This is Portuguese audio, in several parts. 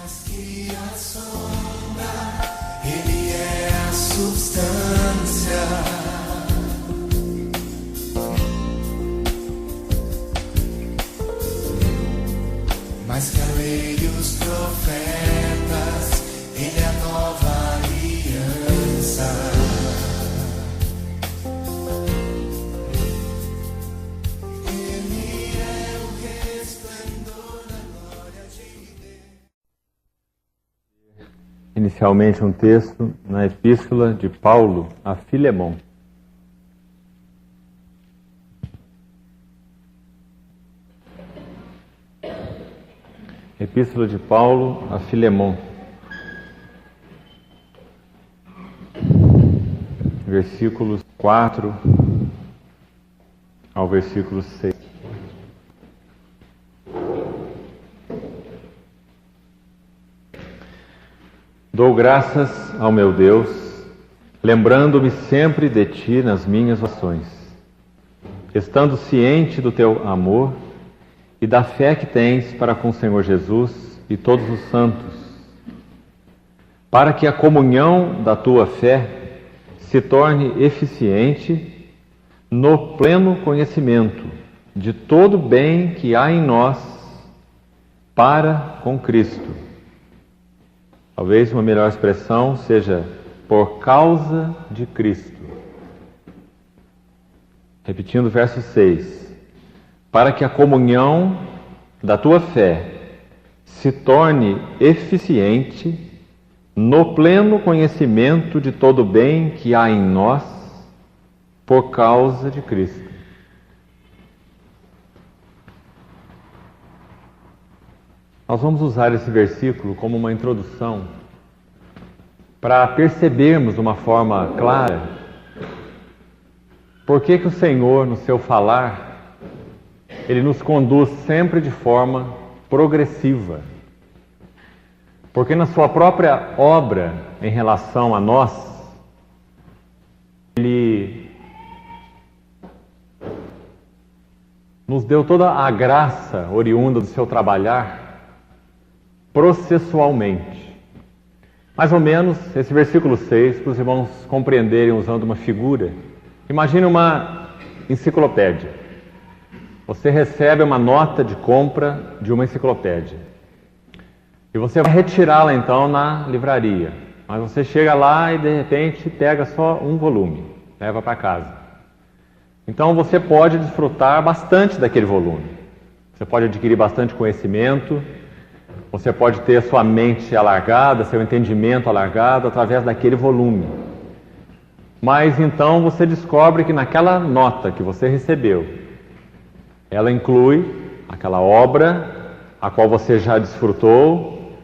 Que a sombra, Ele é a substância. Mais que a lei e os profetas, Ele é a nova aliança. Ele é o resplendor da glória de Deus. Inicialmente um texto na Epístola de Paulo a Filemon. Epístola de Paulo a Filemon. Versículos 4 ao versículo 6. Dou graças ao meu Deus, lembrando-me sempre de ti nas minhas orações, estando ciente do teu amor e da fé que tens para com o Senhor Jesus e todos os santos, para que a comunhão da tua fé se torne eficiente no pleno conhecimento de todo o bem que há em nós para com Cristo. Talvez uma melhor expressão seja por causa de Cristo. Repetindo o verso 6. Para que a comunhão da tua fé se torne eficiente no pleno conhecimento de todo o bem que há em nós por causa de Cristo. Nós vamos usar esse versículo como uma introdução para percebermos de uma forma clara por que o Senhor, no seu falar, Ele nos conduz sempre de forma progressiva. Porque na sua própria obra em relação a nós, Ele nos deu toda a graça oriunda do seu trabalhar processualmente. Mais ou menos esse versículo 6, para os irmãos compreenderem usando uma figura. Imagine uma enciclopédia. Você recebe uma nota de compra de uma enciclopédia. E você vai retirá-la então na livraria. Mas você chega lá e de repente pega só um volume, leva para casa. Então você pode desfrutar bastante daquele volume. Você pode adquirir bastante conhecimento, você pode ter sua mente alargada, seu entendimento alargado através daquele volume. Mas então você descobre que naquela nota que você recebeu, ela inclui aquela obra a qual você já desfrutou,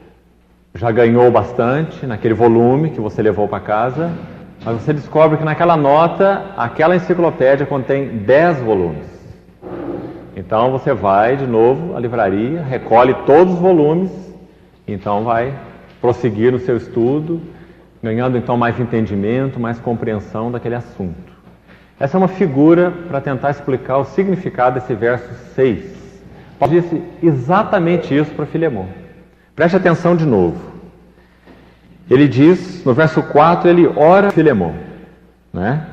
já ganhou bastante naquele volume que você levou para casa, mas você descobre que naquela nota, aquela enciclopédia contém 10 volumes. Então você vai de novo à livraria, recolhe todos os volumes, então vai prosseguir no seu estudo, ganhando então mais entendimento, mais compreensão daquele assunto. Essa é uma figura para tentar explicar o significado desse verso 6. Paulo disse exatamente isso para Filemon. Preste atenção de novo. Ele diz, no verso 4, ele ora a Filemon, né?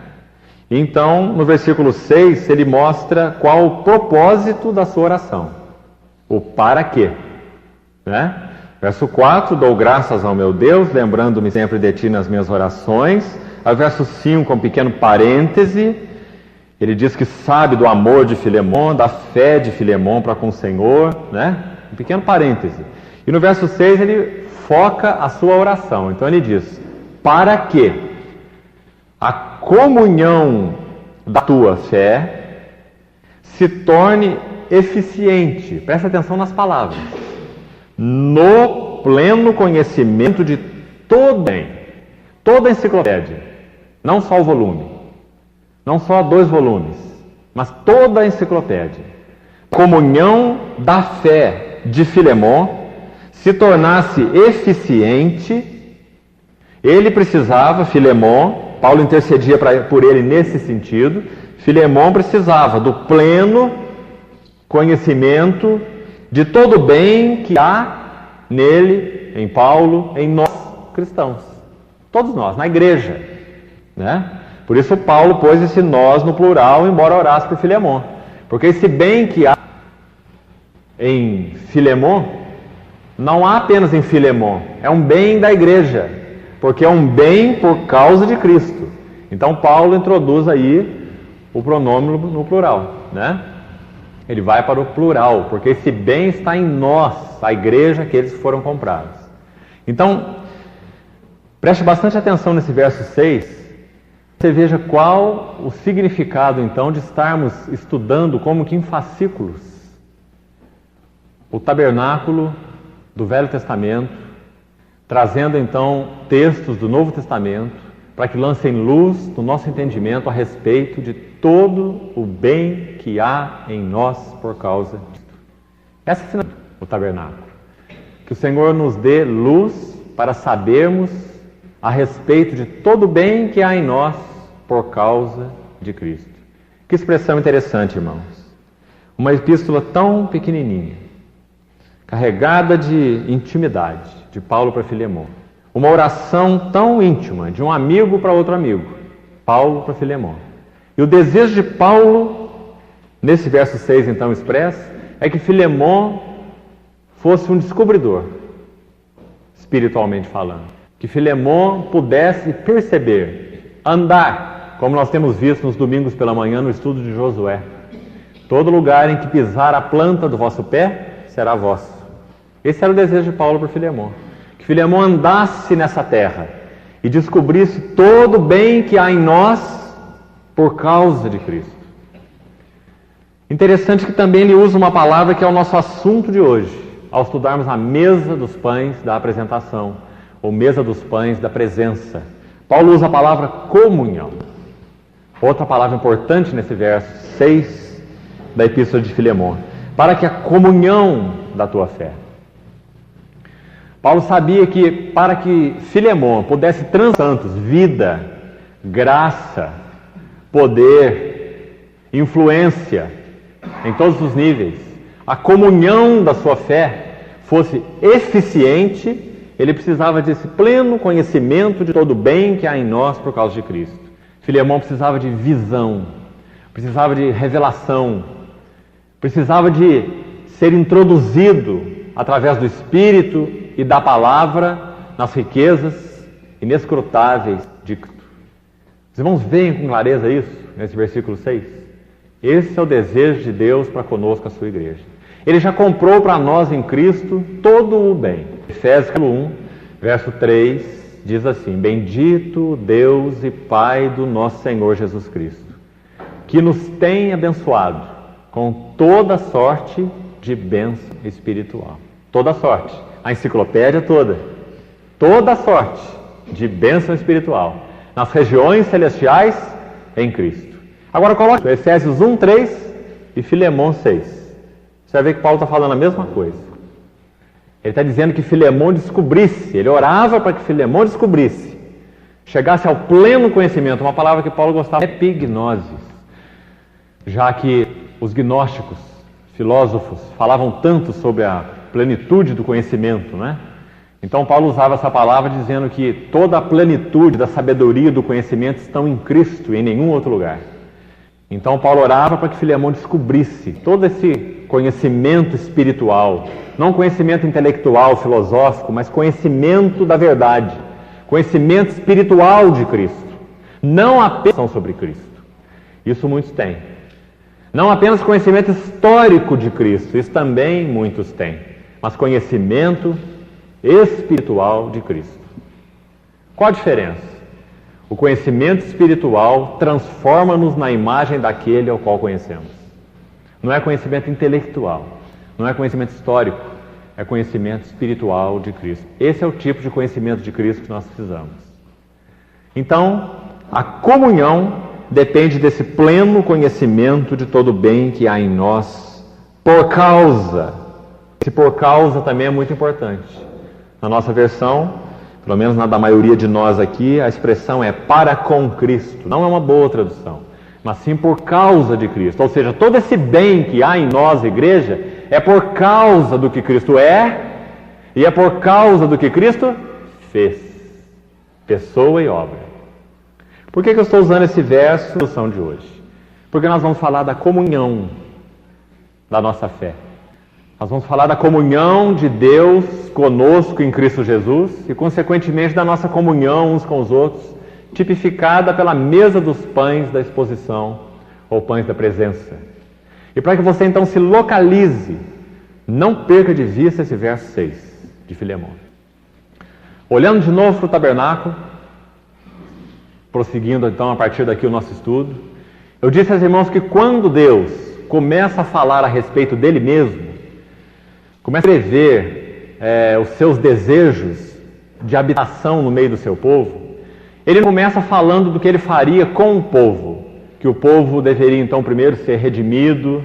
Então, no versículo 6, ele mostra qual o propósito da sua oração. O para quê, né? Verso 4, dou graças ao meu Deus, lembrando-me sempre de ti nas minhas orações. Ao verso 5, um pequeno parêntese, ele diz que sabe do amor de Filemon, da fé de Filemon para com o Senhor, né? Um pequeno parêntese. E no verso 6 ele foca a sua oração. Então ele diz, para que a comunhão da tua fé se torne eficiente. Presta atenção nas palavras. No pleno conhecimento de todo bem. Toda a enciclopédia. Não só o volume. Não só 2 volumes. Mas toda a enciclopédia. Comunhão da fé de Filemon se tornasse eficiente. Ele precisava, Filemon, Paulo intercedia por ele nesse sentido. Filemon precisava do pleno conhecimento de todo o bem que há nele, em Paulo, em nós cristãos. Todos nós, na igreja, né? Por isso Paulo pôs esse nós no plural, embora orasse por Filemon. Porque esse bem que há em Filemon, não há apenas em Filemon, é um bem da igreja, porque é um bem por causa de Cristo. Então Paulo introduz aí o pronome no plural, né? Ele vai para o plural, porque esse bem está em nós, a igreja, aqueles que foram comprados. Então, preste bastante atenção nesse verso 6, você veja qual o significado, então, de estarmos estudando como que em fascículos o tabernáculo do Velho Testamento, trazendo, então, textos do Novo Testamento, para que lancem luz no nosso entendimento a respeito de todo o bem que há em nós por causa disso. Essa é a finalidade do tabernáculo. Que o Senhor nos dê luz para sabermos a respeito de todo o bem que há em nós por causa de Cristo. Que expressão interessante, irmãos. Uma epístola tão pequenininha, carregada de intimidade, de Paulo para Filemon. Uma oração tão íntima, de um amigo para outro amigo, Paulo para Filemon. E o desejo de Paulo, nesse verso 6 então expressa, é que Filemon fosse um descobridor, espiritualmente falando. Que Filemon pudesse perceber, andar, como nós temos visto nos domingos pela manhã no estudo de Josué. Todo lugar em que pisar a planta do vosso pé será vosso. Esse era o desejo de Paulo para Filemon. Que Filemon andasse nessa terra e descobrisse todo o bem que há em nós por causa de Cristo. Interessante que também ele usa uma palavra que é o nosso assunto de hoje, ao estudarmos a mesa dos pães da apresentação, ou mesa dos pães da presença. Paulo usa a palavra comunhão. Outra palavra importante nesse verso 6 da Epístola de Filemon. Para que a comunhão da tua fé. Paulo sabia que para que Filemon pudesse santos, vida, graça, poder, influência, em todos os níveis, a comunhão da sua fé fosse eficiente, ele precisava desse pleno conhecimento de todo o bem que há em nós por causa de Cristo. Filemon precisava de visão, precisava de revelação, precisava de ser introduzido através do Espírito e da palavra nas riquezas inescrutáveis de Cristo. Os irmãos veem com clareza isso nesse versículo 6? Esse é o desejo de Deus para conosco, a sua igreja. Ele já comprou para nós em Cristo todo o bem. Efésios 1, verso 3, diz assim: Bendito Deus e Pai do nosso Senhor Jesus Cristo, que nos tem abençoado com toda sorte de bênção espiritual. Toda sorte. A enciclopédia toda. Toda sorte de bênção espiritual nas regiões celestiais em Cristo. Agora coloque Efésios 1, 3 e Filemon 6. Você vai ver que Paulo está falando a mesma coisa. Ele está dizendo que Filemon descobrisse, ele orava para que Filemon descobrisse, chegasse ao pleno conhecimento, uma palavra que Paulo gostava, epignosis, já que os gnósticos, filósofos, falavam tanto sobre a plenitude do conhecimento, né? Então Paulo usava essa palavra dizendo que toda a plenitude da sabedoria e do conhecimento estão em Cristo e em nenhum outro lugar. Então Paulo orava para que Filemon descobrisse todo esse conhecimento espiritual, não conhecimento intelectual, filosófico, mas conhecimento da verdade, conhecimento espiritual de Cristo, não apenas sobre Cristo. Isso muitos têm. Não apenas conhecimento histórico de Cristo, isso também muitos têm, mas conhecimento espiritual de Cristo. Qual a diferença? O conhecimento espiritual transforma-nos na imagem daquele ao qual conhecemos. Não é conhecimento intelectual, não é conhecimento histórico, é conhecimento espiritual de Cristo. Esse é o tipo de conhecimento de Cristo que nós precisamos. Então, a comunhão depende desse pleno conhecimento de todo o bem que há em nós por causa. Esse por causa também é muito importante. Na nossa versão, pelo menos na da maioria de nós aqui, a expressão é para com Cristo. Não é uma boa tradução, mas sim por causa de Cristo. Ou seja, todo esse bem que há em nós, igreja, é por causa do que Cristo é E é por causa do que Cristo fez, pessoa e obra. Por que eu estou usando esse verso na lição de hoje? Porque nós vamos falar da comunhão da nossa fé. Nós vamos falar da comunhão de Deus conosco em Cristo Jesus e, consequentemente, da nossa comunhão uns com os outros, tipificada pela mesa dos pães da exposição ou pães da presença. E para que você então se localize, não perca de vista esse verso 6 de Filemão. Olhando de novo para o tabernáculo, prosseguindo então a partir daqui o nosso estudo, eu disse aos irmãos que quando Deus começa a falar a respeito dele mesmo, começa a prever os seus desejos de habitação no meio do seu povo, ele começa falando do que ele faria com o povo, que o povo deveria então primeiro ser redimido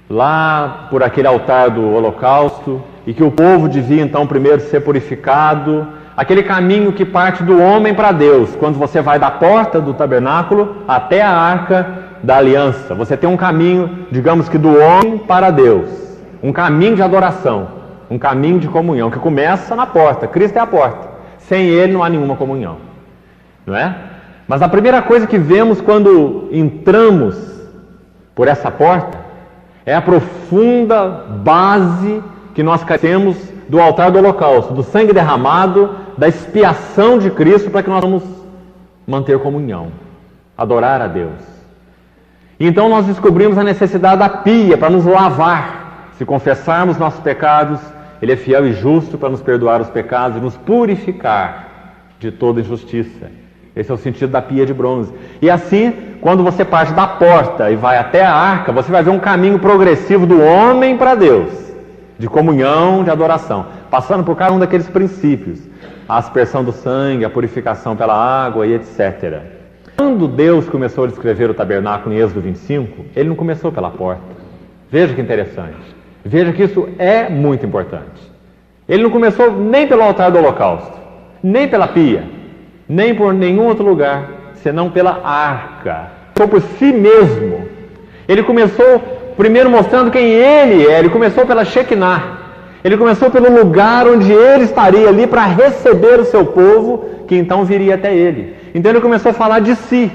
lá por aquele altar do holocausto, e que o povo devia então primeiro ser purificado, aquele caminho que parte do homem para Deus, quando você vai da porta do tabernáculo até a arca da aliança, você tem um caminho, digamos que do homem para Deus, um caminho de adoração, um caminho de comunhão, que começa na porta. Cristo é a porta, sem Ele não há nenhuma comunhão, não é? Mas a primeira coisa que vemos quando entramos por essa porta é a profunda base que nós temos do altar do holocausto, do sangue derramado, da expiação de Cristo, para que nós vamos manter comunhão, adorar a Deus. E então nós descobrimos a necessidade da pia para nos lavar. Se confessarmos nossos pecados, Ele é fiel e justo para nos perdoar os pecados e nos purificar de toda injustiça. Esse é o sentido da pia de bronze. E assim, quando você parte da porta e vai até a arca, você vai ver um caminho progressivo do homem para Deus, de comunhão, de adoração, passando por cada um daqueles princípios, a aspersão do sangue, a purificação pela água e etc. Quando Deus começou a descrever o tabernáculo em Êxodo 25, Ele não começou pela porta. Veja que interessante. Veja que isso é muito importante. Ele não começou nem pelo altar do holocausto, nem pela pia, nem por nenhum outro lugar, senão pela arca. Foi por si mesmo. Ele começou primeiro mostrando quem Ele é. Ele começou pela Shekinah. Ele começou pelo lugar onde Ele estaria ali para receber o seu povo, que então viria até Ele. Então Ele começou a falar de si.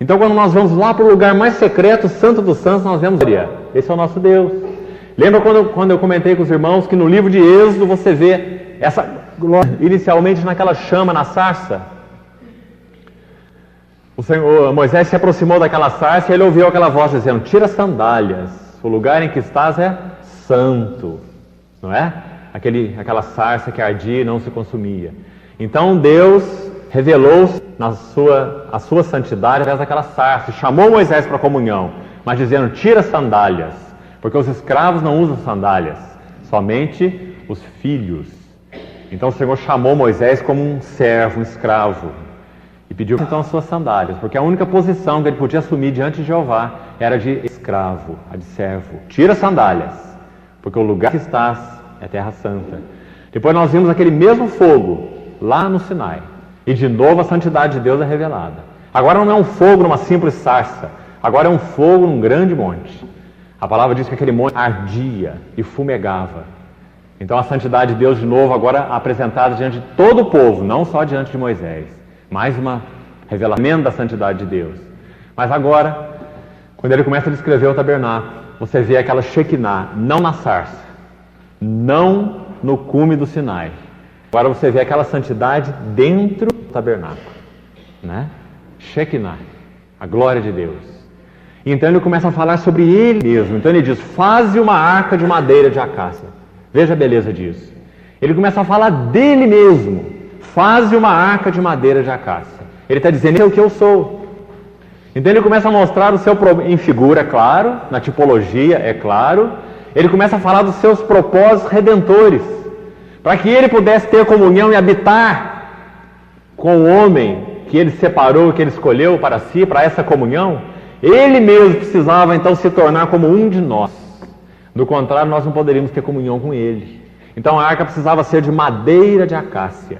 Então quando nós vamos lá para o lugar mais secreto, Santo dos Santos, nós vemos, esse é o nosso Deus. Lembra quando eu comentei com os irmãos que no livro de Êxodo você vê essa glória, inicialmente naquela chama, na sarça? Moisés se aproximou daquela sarça e ele ouviu aquela voz dizendo: tira as sandálias, o lugar em que estás é santo, não é? Aquela sarça que ardia e não se consumia. Então Deus revelou a sua santidade através daquela sarça, chamou Moisés para a comunhão, mas dizendo: tira as sandálias, porque os escravos não usam sandálias, somente os filhos. Então o Senhor chamou Moisés como um servo, um escravo, e pediu então as suas sandálias, porque a única posição que ele podia assumir diante de Jeová era de escravo, a de servo. Tira as sandálias, porque o lugar que estás é terra santa. Depois nós vimos aquele mesmo fogo lá no Sinai, e de novo a santidade de Deus é revelada. Agora não é um fogo numa simples sarça, agora é um fogo num grande monte. A palavra diz que aquele monte ardia e fumegava. Então a santidade de Deus de novo agora apresentada diante de todo o povo, não só diante de Moisés. Mais uma revelação da santidade de Deus. Mas agora, quando ele começa a descrever o tabernáculo, você vê aquela Shekinah, não na sarça, não no cume do Sinai. Agora você vê aquela santidade dentro do tabernáculo, né? Shekinah, a glória de Deus. Então ele começa a falar sobre ele mesmo. Então ele diz: faze uma arca de madeira de acácia. Veja a beleza disso. Ele começa a falar dele mesmo. Faze uma arca de madeira de acácia. Ele está dizendo: é o que eu sou. Então ele começa a mostrar o seu em figura, é claro, na tipologia, é claro. Ele começa a falar dos seus propósitos redentores, para que ele pudesse ter comunhão e habitar com o homem que ele separou, que ele escolheu para si, para essa comunhão. Ele mesmo precisava então se tornar como um de nós. Do contrário, nós não poderíamos ter comunhão com ele. Então a arca precisava ser de madeira de acácia.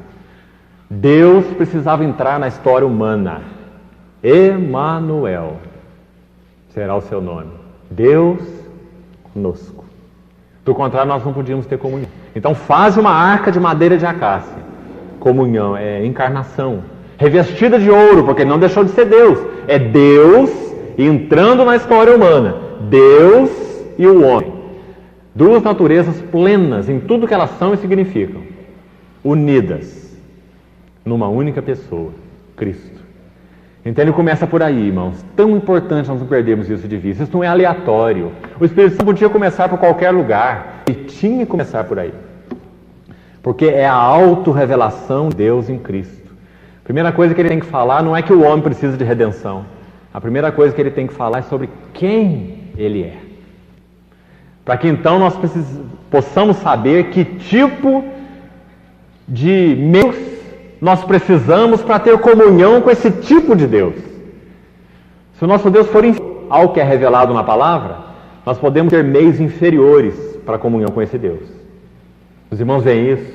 Deus precisava entrar na história humana. Emanuel será o seu nome. Deus conosco. Do contrário, nós não podíamos ter comunhão. Então faz uma arca de madeira de acácia. Comunhão é encarnação. Revestida de ouro, porque não deixou de ser Deus. É Deus entrando na história humana. Deus e o homem. Duas naturezas plenas em tudo que elas são e significam. Unidas numa única pessoa, Cristo. Então ele começa por aí, irmãos. Tão importante nós não perdermos isso de vista. Isso não é aleatório. O Espírito Santo podia começar por qualquer lugar. Ele tinha que começar por aí. Porque é a autorrevelação de Deus em Cristo. A primeira coisa que ele tem que falar não é que o homem precisa de redenção. A primeira coisa que ele tem que falar é sobre quem ele é. Para que então nós possamos saber que tipo de meios nós precisamos para ter comunhão com esse tipo de Deus. Se o nosso Deus for inferior ao que é revelado na palavra, nós podemos ter meios inferiores para a comunhão com esse Deus. Os irmãos veem isso?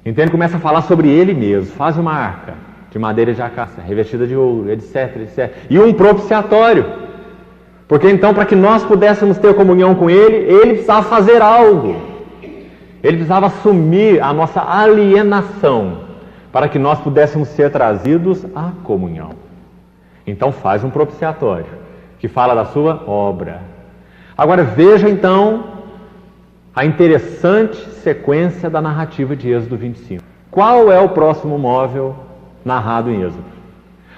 Então ele começa a falar sobre ele mesmo. Faz uma arca de madeira de acácia, revestida de ouro, etc, etc. E um propiciatório. Porque então, para que nós pudéssemos ter comunhão com ele precisava fazer algo. Ele precisava assumir a nossa alienação, para que nós pudéssemos ser trazidos à comunhão. Então faz um propiciatório, que fala da sua obra. Agora veja então a interessante sequência da narrativa de Êxodo 25. Qual é o próximo móvel narrado em Êxodo?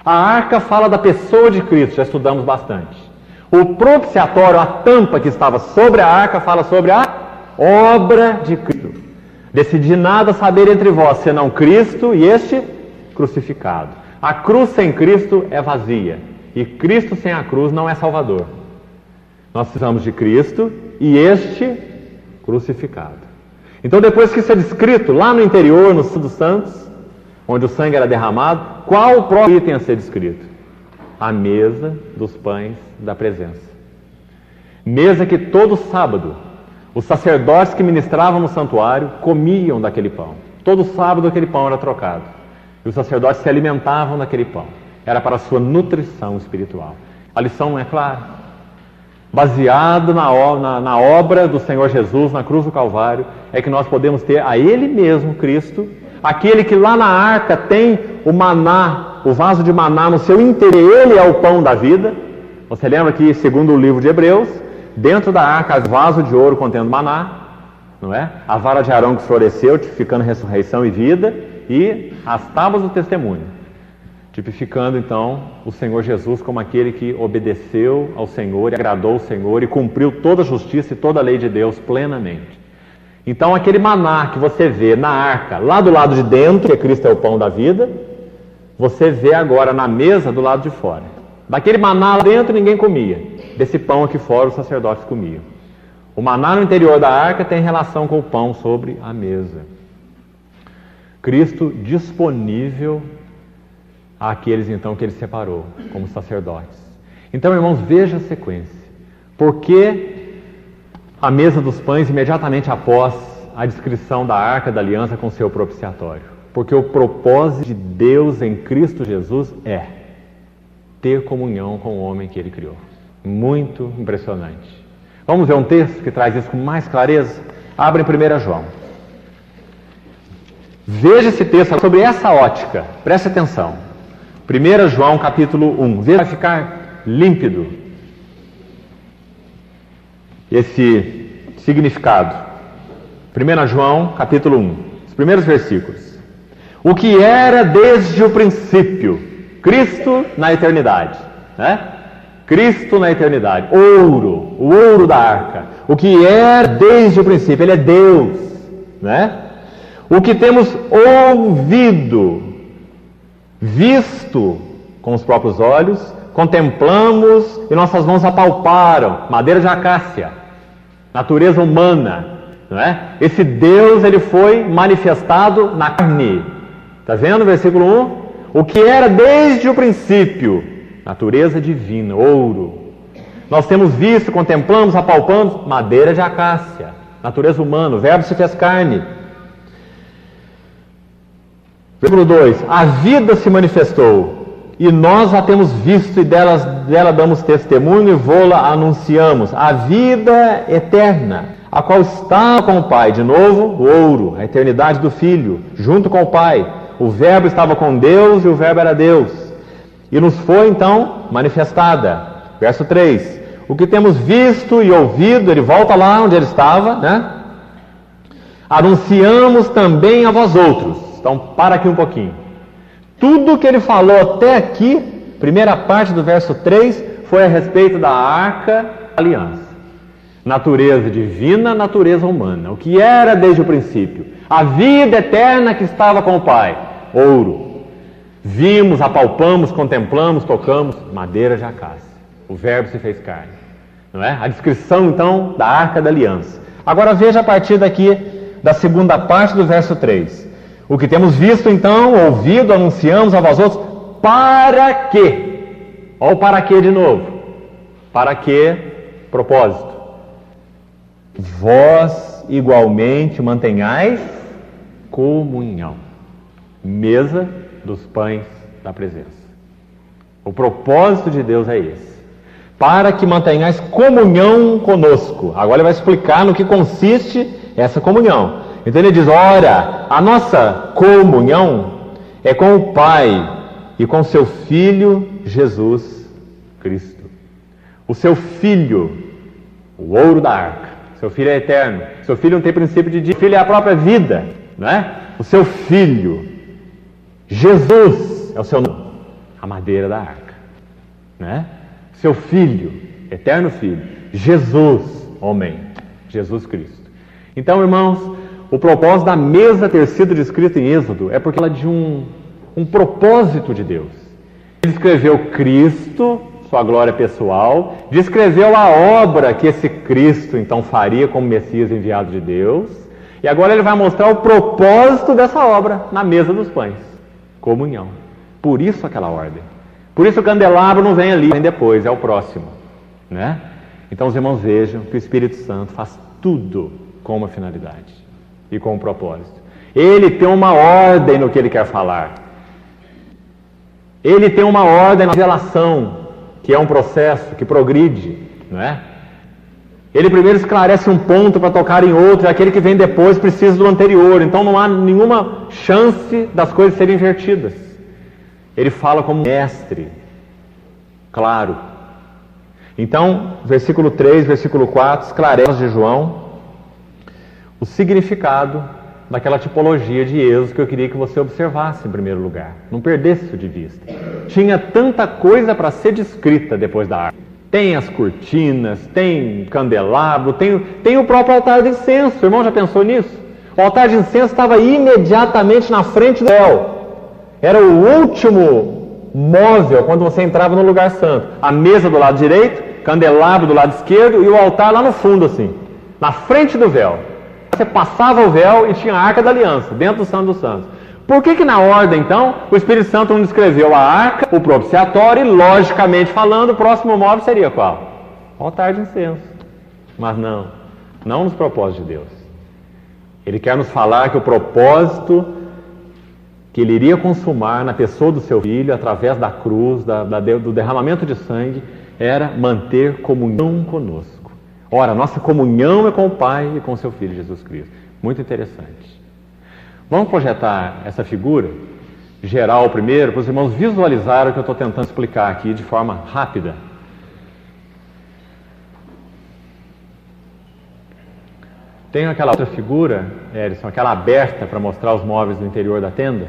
A arca fala da pessoa de Cristo, já estudamos bastante. O propiciatório, a tampa que estava sobre a arca, fala sobre a obra de Cristo. Decidi nada saber entre vós, senão Cristo e este crucificado. A cruz sem Cristo é vazia, e Cristo sem a cruz não é Salvador. Nós precisamos de Cristo e este crucificado. Então, depois que isso é descrito lá no interior, no Santo dos Santos, onde o sangue era derramado, qual o próximo item a ser descrito? A mesa dos pães da presença. Mesa que todo sábado os sacerdotes que ministravam no santuário comiam daquele pão. Todo sábado aquele pão era trocado. E os sacerdotes se alimentavam daquele pão. Era para a sua nutrição espiritual. A lição não é clara? Baseado na obra do Senhor Jesus na cruz do Calvário, é que nós podemos ter a Ele mesmo, Cristo, aquele que lá na arca tem o maná, o vaso de maná no seu interior. Ele é o pão da vida. Você lembra que, segundo o livro de Hebreus, dentro da arca, o vaso de ouro contendo maná, não é? A vara de Arão que floresceu, tipificando ressurreição e vida, e as tábuas do testemunho, tipificando então o Senhor Jesus como aquele que obedeceu ao Senhor, e agradou o Senhor e cumpriu toda a justiça e toda a lei de Deus plenamente. Então aquele maná que você vê na arca, lá do lado de dentro, que Cristo é o pão da vida, você vê agora na mesa do lado de fora. Daquele maná lá dentro ninguém comia. Desse pão aqui fora os sacerdotes comiam. O maná no interior da arca tem relação com o pão sobre a mesa. Cristo disponível àqueles então que ele separou como sacerdotes. Então, irmãos, veja a sequência. Por que a mesa dos pães imediatamente após a descrição da arca da aliança com seu propiciatório? Porque o propósito de Deus em Cristo Jesus é ter comunhão com o homem que ele criou. Muito impressionante. Vamos ver um texto que traz isso com mais clareza? Abra em 1 João. Veja esse texto sobre essa ótica. Preste atenção. 1 João capítulo 1. Veja, vai ficar límpido esse significado. 1 João capítulo 1. Os primeiros versículos. O que era desde o princípio, Cristo na eternidade, né? Cristo na eternidade, ouro, o ouro da arca, o que era desde o princípio, ele é Deus, né? O que temos ouvido, visto com os próprios olhos, contemplamos e nossas mãos apalparam, madeira de acácia, natureza humana, não é? Esse Deus, ele foi manifestado na carne. Está vendo o versículo 1? O que era desde o princípio, natureza divina, ouro. Nós temos visto, contemplamos, apalpamos, madeira de acácia, natureza humana, o verbo se fez carne. Versículo 2, a vida se manifestou, e nós a temos visto e dela damos testemunho e vô-la anunciamos, a vida eterna, a qual está com o Pai. De novo, o ouro, a eternidade do Filho, junto com o Pai. O Verbo estava com Deus e o Verbo era Deus. E nos foi então manifestada. Verso 3. O que temos visto e ouvido, ele volta lá onde ele estava, né? Anunciamos também a vós outros. Então, para aqui um pouquinho. Tudo que ele falou até aqui, primeira parte do verso 3, foi a respeito da arca da aliança. Natureza divina, natureza humana. O que era desde o princípio? A vida eterna que estava com o Pai. Ouro. Vimos, apalpamos, contemplamos, tocamos, madeira de acácia. O Verbo se fez carne. Não é? A descrição, então, da arca da aliança. Agora veja a partir daqui, da segunda parte do verso 3. O que temos visto, então, ouvido, anunciamos a vós outros, para quê? Olha o para quê de novo. Para que propósito? Vós igualmente mantenhais comunhão. Mesa dos pães da presença. O propósito de Deus é esse. Para que mantenhais comunhão conosco. Agora ele vai explicar no que consiste essa comunhão. Então ele diz, ora, a nossa comunhão é com o Pai e com seu Filho Jesus Cristo. O seu Filho, o ouro da arca, seu Filho é eterno, seu Filho não tem princípio de dia, o Filho é a própria vida, não é? O seu Filho, Jesus é o seu nome, a madeira da arca, não é? Seu Filho, eterno Filho, Jesus, homem, Jesus Cristo. Então, irmãos, o propósito da mesa ter sido descrita em Êxodo é porque ela é de um propósito de Deus. Ele descreveu Cristo, sua glória pessoal, descreveu a obra que esse Cristo então faria como Messias enviado de Deus, e agora ele vai mostrar o propósito dessa obra na mesa dos pães. Comunhão. Por isso aquela ordem. Por isso o candelabro não vem ali, vem depois, é o próximo, né? Então os irmãos vejam que o Espírito Santo faz tudo com uma finalidade e com um propósito. Ele tem uma ordem no que ele quer falar. Ele tem uma ordem na revelação, que é um processo que progride, não é? Ele primeiro esclarece um ponto para tocar em outro, e aquele que vem depois precisa do anterior. Então não há nenhuma chance das coisas serem invertidas. Ele fala como mestre, claro. Então, versículo 3, versículo 4, esclarece de João o significado daquela tipologia de Êxodo que eu queria que você observasse em primeiro lugar. Não perdesse isso de vista. Tinha tanta coisa para ser descrita depois da arca. Tem as cortinas, tem candelabro, tem o próprio altar de incenso. O irmão já pensou nisso? O altar de incenso estava imediatamente na frente do véu. Era o último móvel quando você entrava no lugar santo. A mesa do lado direito, candelabro do lado esquerdo e o altar lá no fundo assim, na frente do véu. Você passava o véu e tinha a arca da aliança dentro do Santo dos Santos. Por que na ordem, então, o Espírito Santo não descreveu a arca, o propiciatório, e, logicamente falando, o próximo móvel seria qual? O altar de incenso. Mas não nos propósitos de Deus. Ele quer nos falar que o propósito que ele iria consumar na pessoa do seu Filho, através da cruz, do derramamento de sangue, era manter comunhão conosco. Ora, nossa comunhão é com o Pai e com o seu Filho Jesus Cristo. Muito interessante. Vamos projetar essa figura geral primeiro, para os irmãos visualizarem o que eu estou tentando explicar aqui de forma rápida. Tem aquela outra figura, Erison, aquela aberta para mostrar os móveis do interior da tenda.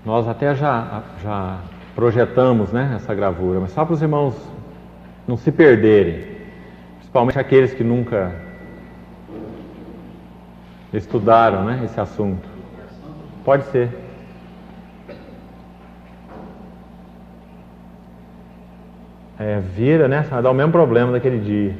Nós até já projetamos, né, essa gravura, mas só para os irmãos não se perderem, principalmente aqueles que nunca estudaram, né, esse assunto. Pode ser. Vira, né? Vai dar o mesmo problema daquele dia.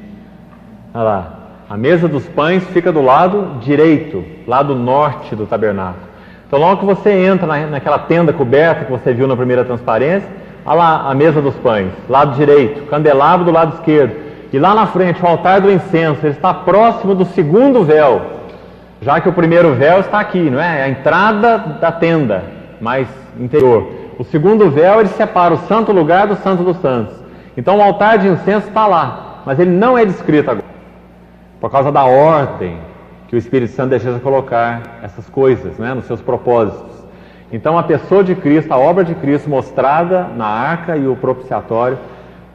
Olha lá. A mesa dos pães fica do lado direito, lado norte do tabernáculo. Então, logo que você entra naquela tenda coberta que você viu na primeira transparência, olha lá a mesa dos pães, lado direito, candelabro do lado esquerdo. E lá na frente, o altar do incenso, ele está próximo do segundo véu. Já que o primeiro véu está aqui, não é? A entrada da tenda mais interior. O segundo véu, ele separa o santo lugar do santo dos santos. Então o altar de incenso está lá, mas ele não é descrito agora, por causa da ordem que o Espírito Santo deseja colocar essas coisas, né, nos seus propósitos. Então a pessoa de Cristo, a obra de Cristo mostrada na arca e o propiciatório,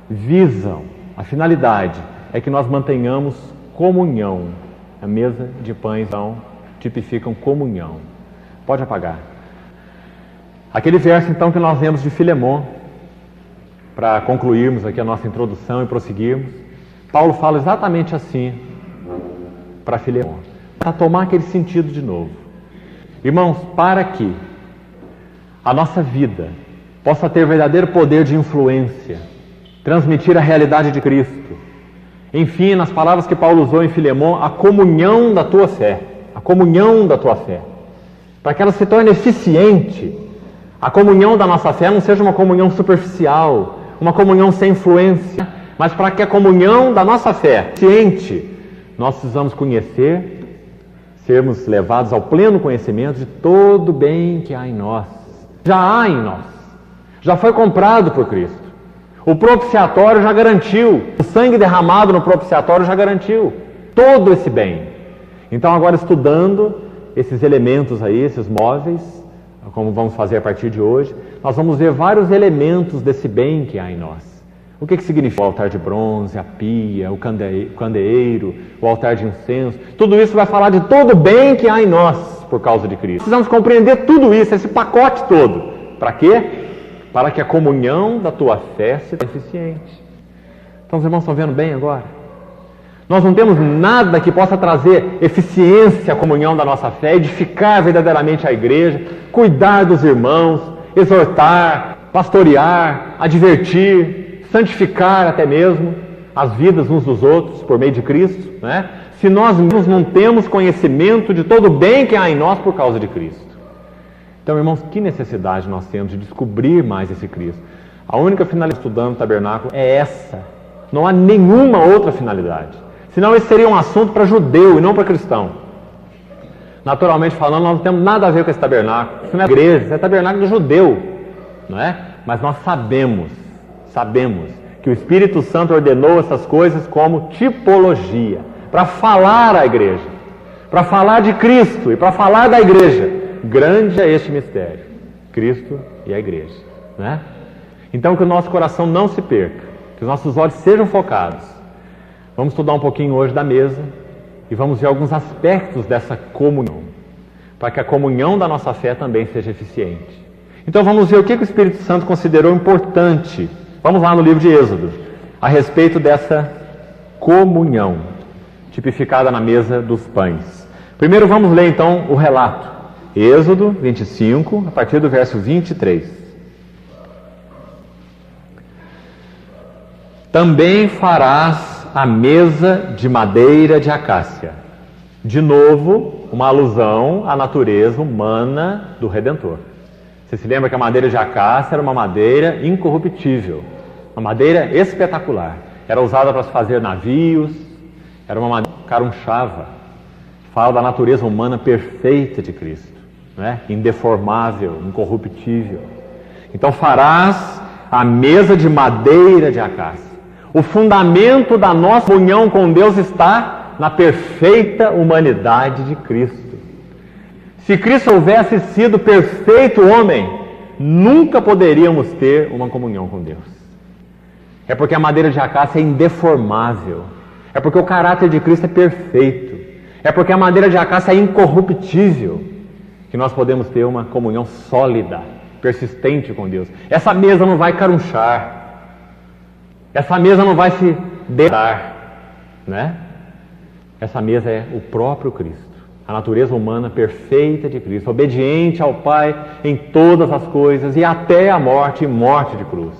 visam, a finalidade é que nós mantenhamos comunhão. A mesa de pães então, tipificam comunhão. Pode apagar. Aquele verso então que nós lemos de Filemon, para concluirmos aqui a nossa introdução e prosseguirmos, Paulo fala exatamente assim para Filemon, para tomar aquele sentido de novo. Irmãos, para que a nossa vida possa ter verdadeiro poder de influência, transmitir a realidade de Cristo, enfim, nas palavras que Paulo usou em Filemon, a comunhão da tua fé, a comunhão da tua fé, para que ela se torne eficiente, a comunhão da nossa fé não seja uma comunhão superficial, uma comunhão sem influência, mas para que a comunhão da nossa fé seja eficiente, nós precisamos conhecer, sermos levados ao pleno conhecimento de todo o bem que há em nós. Já há em nós, já foi comprado por Cristo. O propiciatório já garantiu, o sangue derramado no propiciatório já garantiu todo esse bem. Então agora, estudando esses elementos aí, esses móveis, como vamos fazer a partir de hoje, nós vamos ver vários elementos desse bem que há em nós. O que significa o altar de bronze, a pia, o candeeiro, o altar de incenso? Tudo isso vai falar de todo o bem que há em nós por causa de Cristo. Precisamos compreender tudo isso, esse pacote todo. Para quê? Para que a comunhão da tua fé seja eficiente. Então os irmãos estão vendo bem agora? Nós não temos nada que possa trazer eficiência à comunhão da nossa fé, edificar verdadeiramente a igreja, cuidar dos irmãos, exortar, pastorear, advertir, santificar até mesmo as vidas uns dos outros por meio de Cristo, né? Se nós mesmos não temos conhecimento de todo o bem que há em nós por causa de Cristo. Então, irmãos, que necessidade nós temos de descobrir mais esse Cristo? A única finalidade estudando o tabernáculo é essa. Não há nenhuma outra finalidade. Senão esse seria um assunto para judeu e não para cristão. Naturalmente falando, nós não temos nada a ver com esse tabernáculo. Isso não é igreja, isso é tabernáculo do judeu, não é? Mas nós sabemos que o Espírito Santo ordenou essas coisas como tipologia, para falar à igreja, para falar de Cristo e para falar da igreja. Grande é este mistério, Cristo e a igreja, né? Então que o nosso coração não se perca, que os nossos olhos sejam focados. Vamos estudar um pouquinho hoje da mesa e vamos ver alguns aspectos dessa comunhão, para que a comunhão da nossa fé também seja eficiente. Então vamos ver o que o Espírito Santo considerou importante. Vamos lá no livro de Êxodo, a respeito dessa comunhão, tipificada na mesa dos pães. Primeiro vamos ler então o relato. Êxodo 25, a partir do verso 23. Também farás a mesa de madeira de acácia. De novo, uma alusão à natureza humana do Redentor. Você se lembra que a madeira de acácia era uma madeira incorruptível, uma madeira espetacular. Era usada para se fazer navios, era uma madeira que carunchava. Fala da natureza humana perfeita de Cristo, né? Indeformável, incorruptível. Então farás a mesa de madeira de acácia. O fundamento da nossa união com Deus está na perfeita humanidade de Cristo. Se Cristo houvesse sido perfeito homem, nunca poderíamos ter uma comunhão com Deus. É porque a madeira de acácia é indeformável. É porque o caráter de Cristo é perfeito. É porque a madeira de acácia é incorruptível que nós podemos ter uma comunhão sólida, persistente com Deus. Essa mesa não vai carunchar. Essa mesa não vai se degradar, né? Essa mesa é o próprio Cristo, a natureza humana perfeita de Cristo, obediente ao Pai em todas as coisas e até a morte e morte de cruz.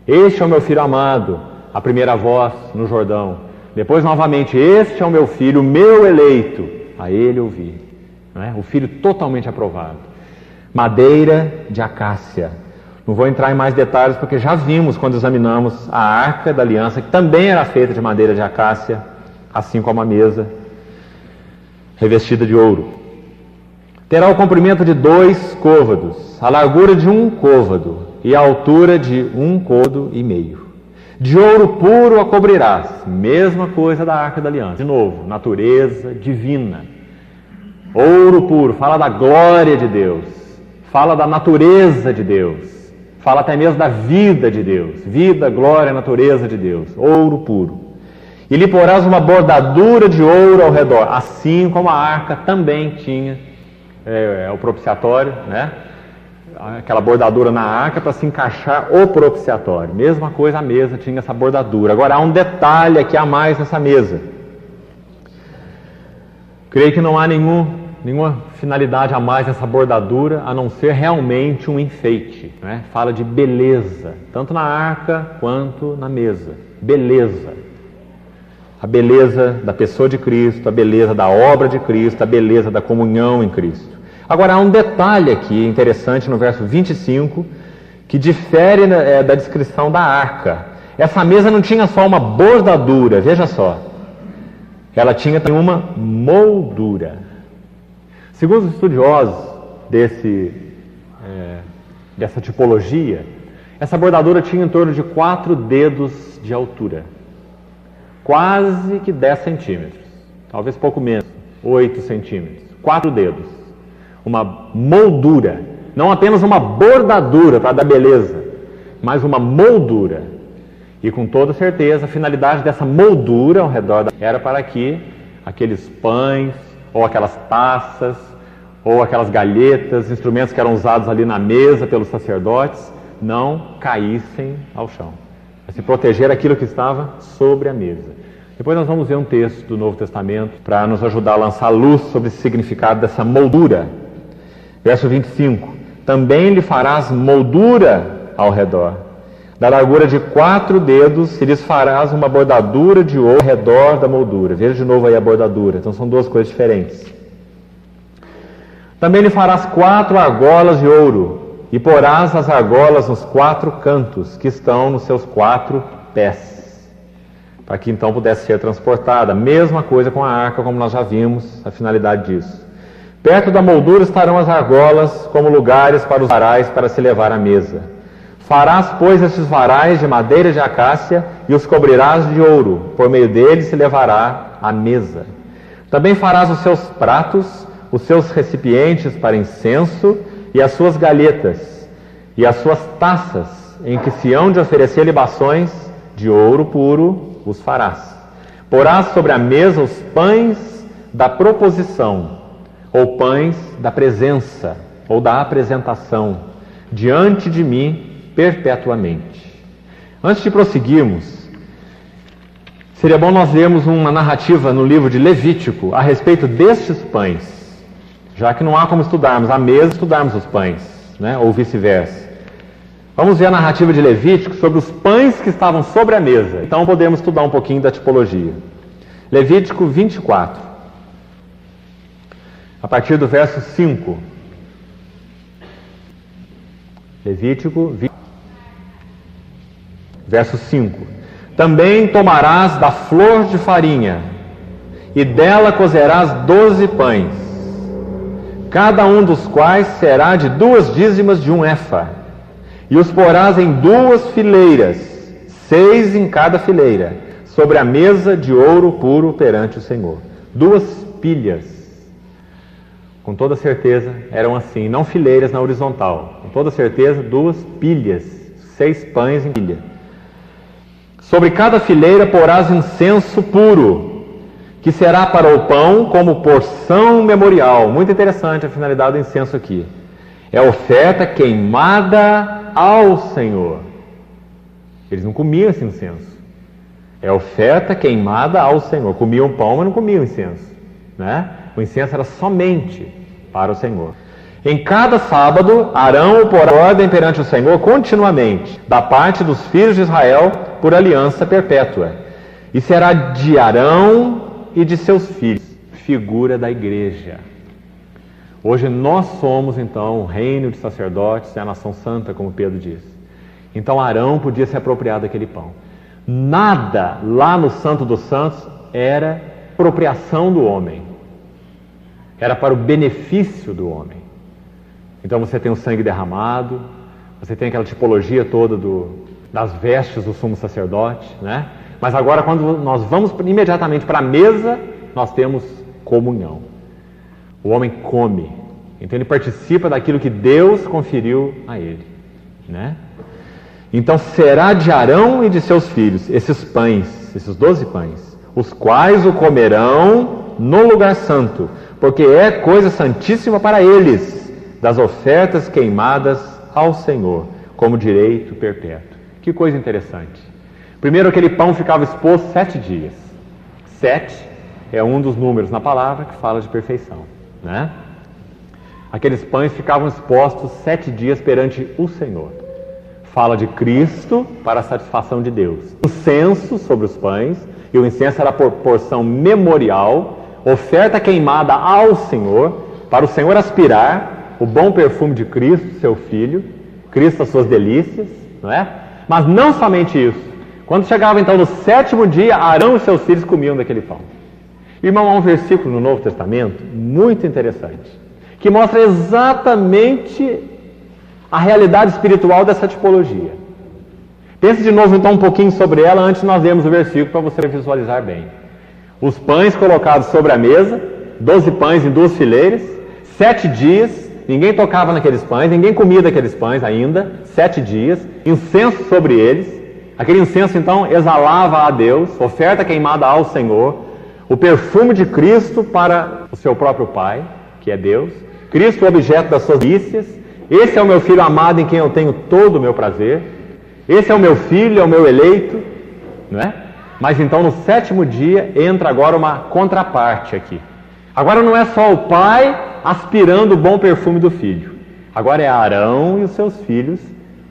Este é o meu filho amado, a primeira voz no Jordão. Depois novamente, este é o meu filho, o meu eleito, a ele ouvi, né? O filho totalmente aprovado. Madeira de acácia. Não vou entrar em mais detalhes porque já vimos quando examinamos a Arca da Aliança, que também era feita de madeira de acácia, assim como a mesa. revestida de ouro. Terá o comprimento de 2 côvados, a largura de 1 côvado e a altura de 1 côvado e meio. De ouro puro a cobrirás. Mesma coisa da Arca da Aliança. De novo, natureza divina. Ouro puro, fala da glória de Deus, fala da natureza de Deus, fala até mesmo da vida de Deus. Vida, glória, natureza de Deus. Ouro puro. E lhe porás uma bordadura de ouro ao redor, assim como a arca também tinha o propiciatório, né? Aquela bordadura na arca para se encaixar o propiciatório. Mesma coisa, a mesa tinha essa bordadura. Agora há um detalhe aqui a mais nessa mesa. Creio que não há nenhuma finalidade a mais nessa bordadura, a não ser realmente um enfeite, né? Fala de beleza, tanto na arca quanto na mesa. Beleza. A beleza da pessoa de Cristo, a beleza da obra de Cristo, a beleza da comunhão em Cristo. Agora, há um detalhe aqui interessante no verso 25, que difere da descrição da arca. Essa mesa não tinha só uma bordadura, veja só. Ela tinha também uma moldura. Segundo os estudiosos dessa tipologia, essa bordadura tinha em torno de 4 dedos de altura. Quase que 10 centímetros. Talvez pouco menos, 8 centímetros. 4 dedos. Uma moldura, não apenas uma bordadura para dar beleza, mas uma moldura. E com toda certeza, a finalidade dessa moldura ao redor era para que aqueles pães, ou aquelas taças, ou aquelas galhetas, instrumentos que eram usados ali na mesa pelos sacerdotes, não caíssem ao chão. Para se proteger aquilo que estava sobre a mesa. Depois nós vamos ver um texto do Novo Testamento para nos ajudar a lançar luz sobre esse significado dessa moldura. Verso 25. Também lhe farás moldura ao redor, da largura de 4 dedos, e lhes farás uma bordadura de ouro ao redor da moldura. Veja de novo aí a bordadura. Então são 2 coisas diferentes. Também lhe farás 4 argolas de ouro, e porás as argolas nos 4 cantos, que estão nos seus 4 pés, para que então pudesse ser transportada. Mesma coisa com a arca, como nós já vimos, a finalidade disso. Perto da moldura estarão as argolas, como lugares para os varais para se levar à mesa. Farás, pois, estes varais de madeira de acácia e os cobrirás de ouro. Por meio deles se levará à mesa. Também farás os seus pratos, os seus recipientes para incenso e as suas galhetas e as suas taças, em que se hão de oferecer libações de ouro puro, os farás. Porás sobre a mesa os pães da proposição, ou pães da presença, ou da apresentação, diante de mim perpetuamente. Antes de prosseguirmos, seria bom nós lermos uma narrativa no livro de Levítico a respeito destes pães, já que não há como estudarmos a mesa, estudarmos os pães, né? Ou vice-versa. Vamos ver a narrativa de Levítico sobre os pães que estavam sobre a mesa. Então podemos estudar um pouquinho da tipologia. Levítico 24. A partir do verso 5. Levítico 20, verso 5. Também tomarás da flor de farinha, e dela cozerás 12 pães, cada um dos quais será de 2 dízimas de 1 efa, e os porás em 2 fileiras, 6 em cada fileira, sobre a mesa de ouro puro perante o Senhor. 2 pilhas. Com toda certeza eram assim, não fileiras na horizontal. Com toda certeza, 2 pilhas, 6 pães em pilha. Sobre cada fileira porás incenso puro, que será para o pão como porção memorial. Muito interessante a finalidade do incenso aqui. É oferta queimada ao Senhor. Eles não comiam esse incenso. É oferta queimada ao Senhor. Comiam pão, mas não comiam incenso, né? O incenso era somente para o Senhor. Em cada sábado, Arão porá ordem perante o Senhor continuamente, da parte dos filhos de Israel, por aliança perpétua. E será de Arão e de seus filhos, figura da igreja. Hoje nós somos, então, o reino de sacerdotes e a nação santa, como Pedro diz. Então Arão podia se apropriar daquele pão. Nada lá no Santo dos Santos era apropriação do homem. era para o benefício do homem. Então você tem o sangue derramado, você tem aquela tipologia toda das vestes do sumo sacerdote, né? Mas agora, quando nós vamos imediatamente para a mesa, nós temos comunhão. O homem come, então ele participa daquilo que Deus conferiu a ele, né? Então será de Arão e de seus filhos esses pães, esses 12 pães, os quais o comerão no lugar santo, porque é coisa santíssima para eles, das ofertas queimadas ao Senhor, como direito perpétuo. Que coisa interessante. Primeiro, aquele pão ficava exposto 7 dias. 7 é um dos números na palavra que fala de perfeição, né? Aqueles pães ficavam expostos 7 dias perante o Senhor. Fala de Cristo para a satisfação de Deus. Incenso sobre os pães, e o incenso era por porção memorial, oferta queimada ao Senhor, para o Senhor aspirar o bom perfume de Cristo, seu Filho, Cristo, as suas delícias, não é? Mas não somente isso. Quando chegava então no 7º dia, Arão e seus filhos comiam daquele pão. Irmão, há um versículo no Novo Testamento muito interessante, que mostra exatamente a realidade espiritual dessa tipologia. Pense de novo então um pouquinho sobre ela antes de nós lermos o versículo para você visualizar bem. Os pães colocados sobre a mesa, 12 pães em 2 fileiras, 7 dias, ninguém tocava naqueles pães, ninguém comia daqueles pães ainda, 7 dias, incenso sobre eles. Aquele incenso então exalava a Deus, oferta queimada ao Senhor, o perfume de Cristo para o seu próprio Pai, que é Deus, Cristo o objeto das suas delícias. Esse é o meu filho amado em quem eu tenho todo o meu prazer, esse é o meu filho, é o meu eleito, não é? Mas então no 7º dia entra agora uma contraparte aqui. Agora não é só o pai aspirando o bom perfume do filho, agora é Arão e os seus filhos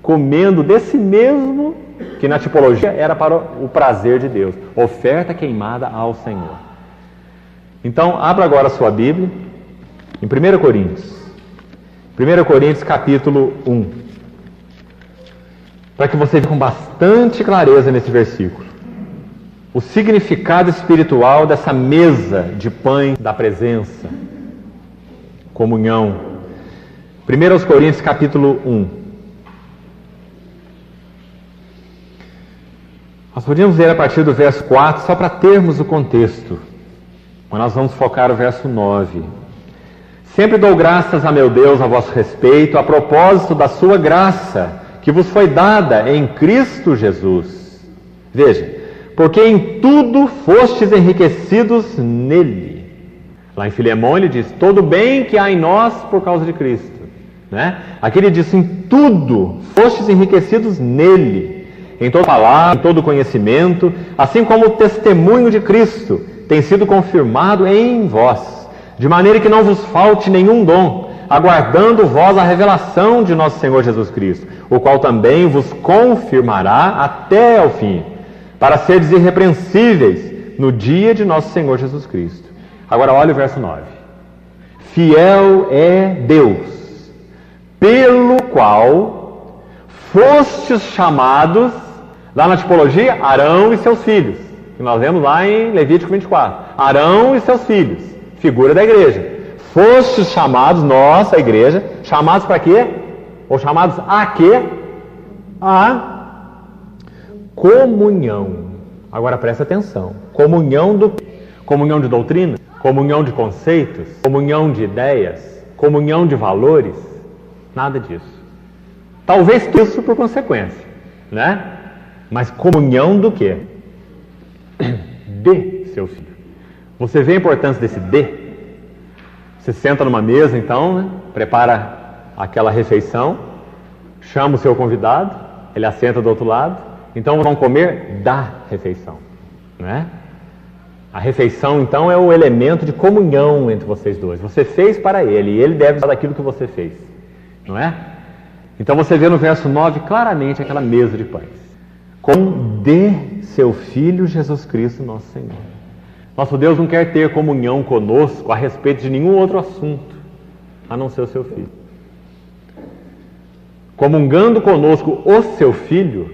comendo desse mesmo que na tipologia era para o prazer de Deus, oferta queimada ao Senhor. Então abra agora a sua Bíblia em 1 Coríntios capítulo 1, para que você veja com bastante clareza nesse versículo o significado espiritual dessa mesa de pães da presença, comunhão. 1 Coríntios capítulo 1. Nós podíamos ler a partir do verso 4, só para termos o contexto, mas nós vamos focar o verso 9. Sempre dou graças a meu Deus a vosso respeito, a propósito da sua graça, que vos foi dada em Cristo Jesus. Veja, porque em tudo fostes enriquecidos nele. Lá em Filemão ele diz, todo bem que há em nós por causa de Cristo, né? Aqui ele diz, em tudo fostes enriquecidos nele, em toda palavra, em todo conhecimento, assim como o testemunho de Cristo tem sido confirmado em vós, de maneira que não vos falte nenhum dom, aguardando vós a revelação de nosso Senhor Jesus Cristo, o qual também vos confirmará até ao fim, para seres irrepreensíveis no dia de nosso Senhor Jesus Cristo. Agora olha o verso 9. Fiel é Deus, pelo qual fostes chamados, lá na tipologia, Arão e seus filhos, que nós vemos lá em Levítico 24. Arão e seus filhos, figura da igreja. Fostes chamados, nós, a igreja, chamados para quê? Ou chamados a quê? A comunhão. Agora presta atenção. Comunhão do quê? Comunhão de doutrina? Comunhão de conceitos? Comunhão de ideias? Comunhão de valores? Nada disso. Talvez isso por consequência, né? Mas comunhão do quê? De seu filho. Você vê a importância desse de? Você senta numa mesa então, né? Prepara aquela refeição, chama o seu convidado, ele assenta do outro lado, então vão comer da refeição, né? A refeição então é o elemento de comunhão entre vocês dois. Você fez para ele e ele deve usar daquilo que você fez, não é? Então você vê no verso 9 claramente aquela mesa de pães, com de seu Filho Jesus Cristo nosso Senhor. Nosso Deus não quer ter comunhão conosco a respeito de nenhum outro assunto, a não ser o seu Filho. Comungando conosco o seu Filho,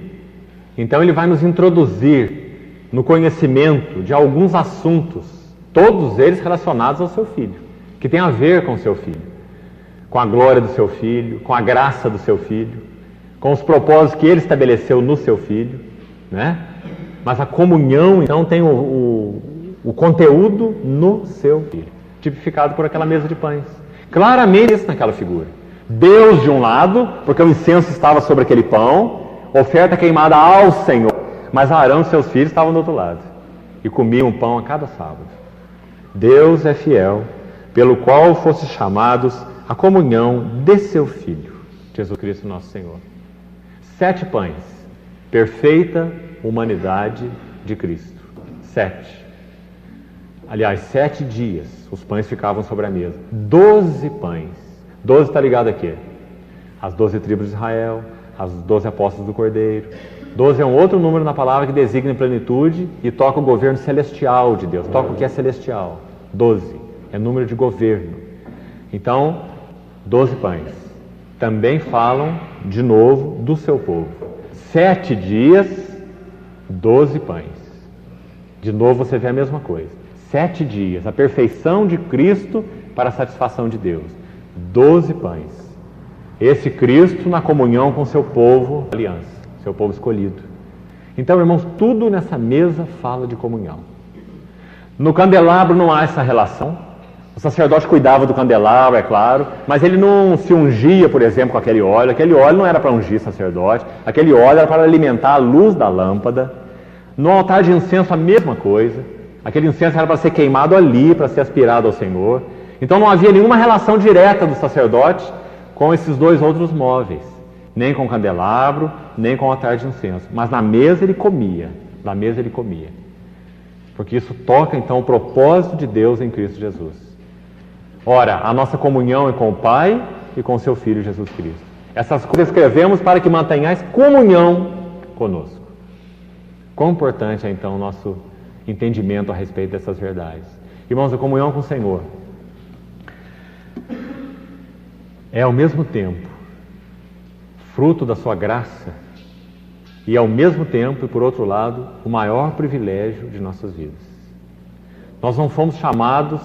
então ele vai nos introduzir no conhecimento de alguns assuntos, todos eles relacionados ao seu Filho, que tem a ver com o seu Filho, com a glória do seu Filho, com a graça do seu Filho, com os propósitos que Ele estabeleceu no seu Filho, né? Mas a comunhão, então, tem o conteúdo no seu Filho, tipificado por aquela mesa de pães. Claramente isso naquela figura. Deus de um lado, porque o incenso estava sobre aquele pão, oferta queimada ao Senhor, mas Arão e seus filhos estavam do outro lado e comiam pão a cada sábado. Deus é fiel, pelo qual fosse chamados à comunhão de seu Filho, Jesus Cristo nosso Senhor. 7 pães, perfeita humanidade de Cristo. 7. Aliás, 7 dias os pães ficavam sobre a mesa. 12 pães. 12 está ligado a quê? As 12 tribos de Israel, as 12 apóstolos do Cordeiro. 12 é um outro número na palavra que designa em plenitude e toca o governo celestial de Deus. Toca o que é celestial. 12 é número de governo. Então, 12 pães. Também falam, de novo, do seu povo. 7 dias, 12 pães. De novo você vê a mesma coisa. 7 dias, a perfeição de Cristo para a satisfação de Deus. 12 pães. Esse Cristo na comunhão com seu povo, aliança, seu povo escolhido. Então, irmãos, tudo nessa mesa fala de comunhão. No candelabro não há essa relação. O sacerdote cuidava do candelabro, é claro, mas ele não se ungia, por exemplo, com aquele óleo. Aquele óleo não era para ungir sacerdote, aquele óleo era para alimentar a luz da lâmpada. No altar de incenso, a mesma coisa. Aquele incenso era para ser queimado ali, para ser aspirado ao Senhor. Então não havia nenhuma relação direta do sacerdote com esses 2 outros móveis, nem com o candelabro, nem com o altar de incenso. Mas na mesa ele comia, porque isso toca então o propósito de Deus em Cristo Jesus. Ora, a nossa comunhão é com o Pai e com o seu Filho Jesus Cristo. Essas coisas escrevemos para que mantenhais comunhão conosco. Quão importante é então o nosso entendimento a respeito dessas verdades. Irmãos, a comunhão com o Senhor é ao mesmo tempo fruto da sua graça e ao mesmo tempo, e por outro lado, o maior privilégio de nossas vidas. Nós não fomos chamados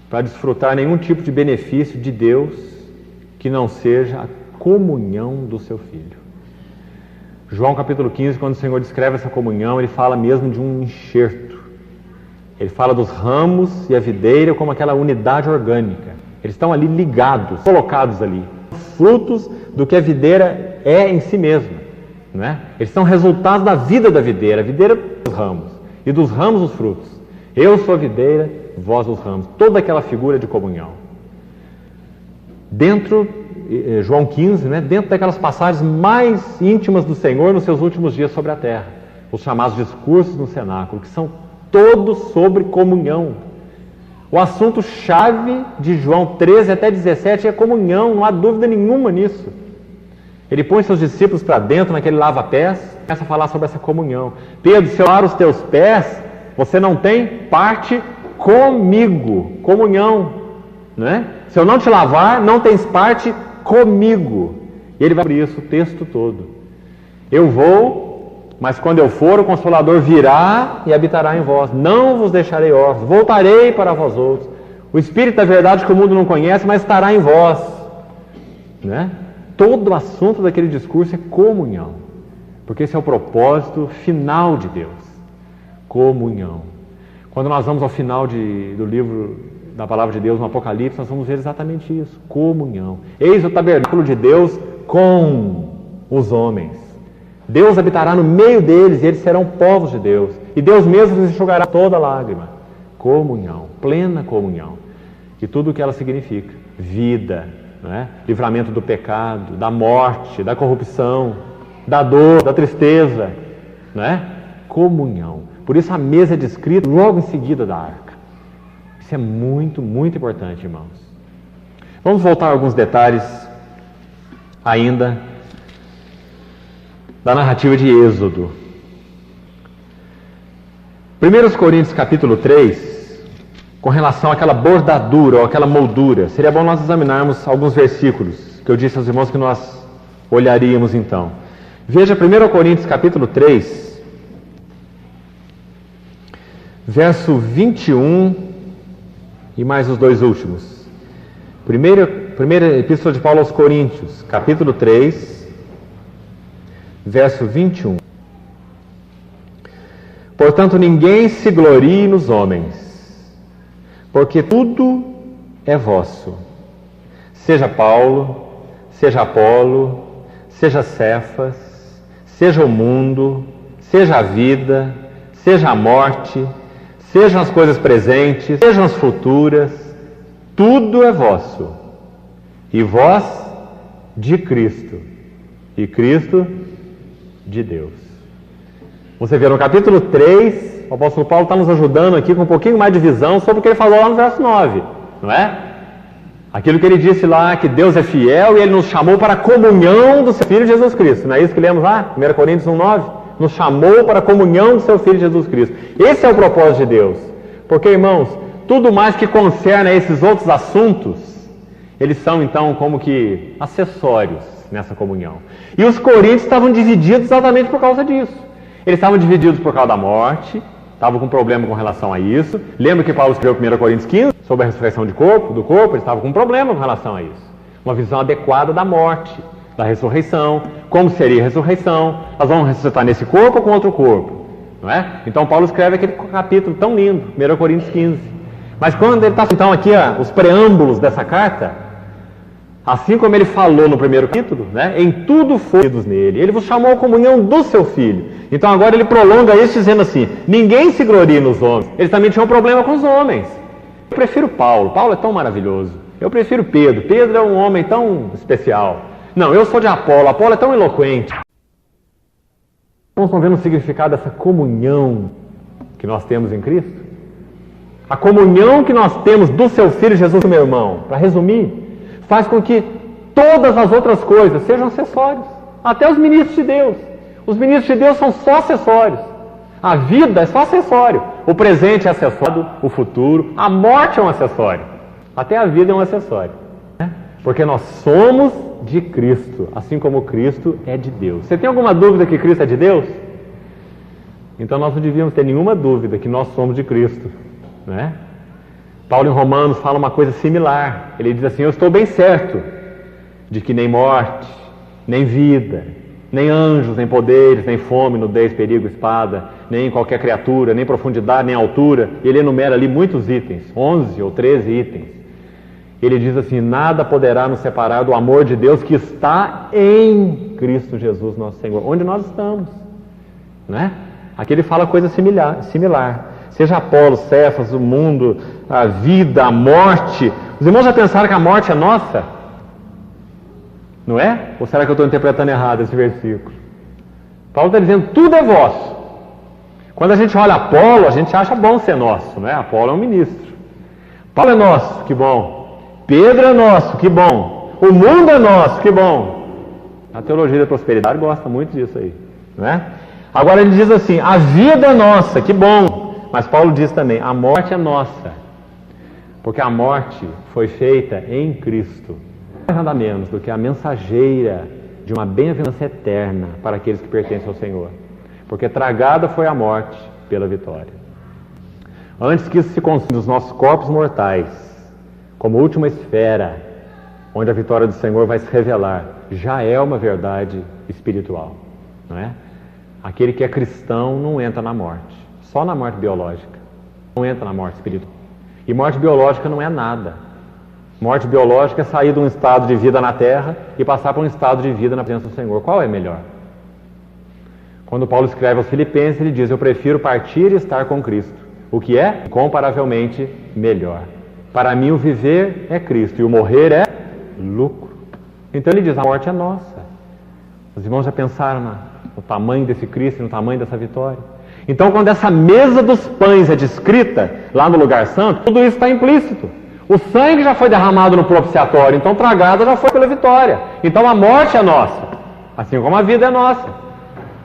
para desfrutar nenhum tipo de benefício de Deus que não seja a comunhão do seu Filho. João capítulo 15, quando o Senhor descreve essa comunhão, ele fala mesmo de um enxerto. Ele fala dos ramos e a videira como aquela unidade orgânica. Eles estão ali ligados, colocados ali. Frutos do que a videira é em si mesma. Não é? Eles são resultados da vida da videira. A videira dos ramos. E dos ramos os frutos. Eu sou a videira, vós os ramos. Toda aquela figura de comunhão. Dentro, João 15, né? Dentro daquelas passagens mais íntimas do Senhor nos seus últimos dias sobre a terra. Os chamados discursos no cenáculo, que são todos sobre comunhão. O assunto-chave de João 13 até 17 é comunhão, não há dúvida nenhuma nisso. Ele põe seus discípulos para dentro naquele lava-pés, começa a falar sobre essa comunhão. Pedro, se eu lavar os teus pés, você não tem parte comigo. Comunhão, né? Se eu não te lavar, não tens parte comigo. E ele vai por isso o texto todo. Eu vou, mas quando eu for, o Consolador virá e habitará em vós. Não vos deixarei órfãos, voltarei para vós outros. O Espírito da verdade que o mundo não conhece, mas estará em vós. Né? Todo o assunto daquele discurso é comunhão. Porque esse é o propósito final de Deus. Comunhão. Quando nós vamos ao final do livro da Palavra de Deus, no Apocalipse, nós vamos ver exatamente isso. Comunhão. Eis o tabernáculo de Deus com os homens. Deus habitará no meio deles e eles serão povos de Deus. E Deus mesmo lhes enxugará toda lágrima. Comunhão, plena comunhão. E tudo o que ela significa. Vida, não é? Livramento do pecado, da morte, da corrupção, da dor, da tristeza. Não é? Comunhão. Por isso a mesa é descrita logo em seguida da arca. Isso é muito, muito importante, irmãos. Vamos voltar a alguns detalhes ainda da narrativa de Êxodo. 1 Coríntios capítulo 3, com relação àquela bordadura ou aquela moldura. Seria bom nós examinarmos alguns versículos que eu disse aos irmãos que nós olharíamos então. Veja 1 Coríntios capítulo 3, verso 21 e mais os dois últimos. Primeira Epístola de Paulo aos Coríntios, capítulo 3, verso 21. Portanto, ninguém se glorie nos homens, porque tudo é vosso. Seja Paulo, seja Apolo, seja Cefas, seja o mundo, seja a vida, seja a morte, sejam as coisas presentes, sejam as futuras, tudo é vosso. E vós de Cristo, e Cristo de Deus. Você vê no capítulo 3, o apóstolo Paulo está nos ajudando aqui com um pouquinho mais de visão sobre o que ele falou lá no verso 9, não é? Aquilo que ele disse lá, que Deus é fiel e Ele nos chamou para a comunhão do Seu Filho Jesus Cristo. Não é isso que lemos lá? 1 Coríntios 1,9? Nos chamou para a comunhão do Seu Filho Jesus Cristo. Esse é o propósito de Deus. Porque, irmãos, tudo mais que concerne a esses outros assuntos, eles são, então, como que acessórios nessa comunhão. E os coríntios estavam divididos exatamente por causa disso. Eles estavam divididos por causa da morte, estavam com problema com relação a isso. Lembra que Paulo escreveu 1 Coríntios 15 sobre a ressurreição do corpo? Eles estavam com problema com relação a isso. Uma visão adequada da morte, da ressurreição, como seria a ressurreição. Nós vamos ressuscitar nesse corpo ou com outro corpo? Não é? Então Paulo escreve aquele capítulo tão lindo, 1 Coríntios 15. Mas quando ele está então aqui os preâmbulos dessa carta, assim como ele falou no primeiro capítulo, né, em tudo fostes nele, ele vos chamou à comunhão do seu Filho. Então agora ele prolonga isso dizendo assim, ninguém se glorie nos homens. Eles também tinham um problema com os homens. Eu prefiro Paulo é tão maravilhoso. Eu prefiro Pedro é um homem tão especial. Não, eu sou de Apolo é tão eloquente. Então estão vendo o significado dessa comunhão que nós temos em Cristo? A comunhão que nós temos do seu Filho Jesus, meu irmão, para resumir, faz com que todas as outras coisas sejam acessórios. Até os ministros de Deus. Os ministros de Deus são só acessórios. A vida é só acessório. O presente é acessório, o futuro. A morte é um acessório. Até a vida é um acessório. Porque nós somos de Cristo, assim como Cristo é de Deus. Você tem alguma dúvida que Cristo é de Deus? Então nós não devíamos ter nenhuma dúvida que nós somos de Cristo. Né? Paulo em Romanos fala uma coisa similar. Ele diz assim, eu estou bem certo de que nem morte, nem vida, nem anjos, nem poderes, nem fome, nudez, perigo, espada, nem qualquer criatura, nem profundidade, nem altura. Ele enumera ali muitos itens, 11 ou 13 itens. Ele diz assim, nada poderá nos separar do amor de Deus que está em Cristo Jesus, nosso Senhor. Onde nós estamos. Né? Aqui ele fala coisa similar. Seja Apolo, Cefas, o mundo, a vida, a morte. Os irmãos já pensaram que a morte é nossa? Não é? Ou será que eu estou interpretando errado esse versículo? Paulo está dizendo, tudo é vosso. Quando a gente olha Apolo, a gente acha bom ser nosso, não é? Apolo é um ministro. Paulo é nosso, que bom. Pedro é nosso, que bom. O mundo é nosso, que bom. A teologia da prosperidade gosta muito disso aí, não é? Agora ele diz assim, a vida é nossa, que bom. Mas Paulo diz também, a morte é nossa, porque a morte foi feita em Cristo. Não é nada menos do que a mensageira de uma bem-aventurança eterna para aqueles que pertencem ao Senhor. Porque tragada foi a morte pela vitória. Antes que isso se consuma nos nossos corpos mortais, como última esfera, onde a vitória do Senhor vai se revelar, já é uma verdade espiritual, não é? Aquele que é cristão não entra na morte. Só na morte biológica. Não entra na morte espiritual. E morte biológica não é nada. Morte biológica é sair de um estado de vida na terra e passar para um estado de vida na presença do Senhor. Qual é melhor? Quando Paulo escreve aos Filipenses, ele diz, eu prefiro partir e estar com Cristo. O que é? Comparavelmente melhor. Para mim o viver é Cristo e o morrer é lucro. Então ele diz, a morte é nossa. Os irmãos já pensaram no tamanho desse Cristo e no tamanho dessa vitória? Então, quando essa mesa dos pães é descrita lá no lugar santo, tudo isso está implícito. O sangue já foi derramado no propiciatório, então tragada já foi pela vitória. Então a morte é nossa, assim como a vida é nossa.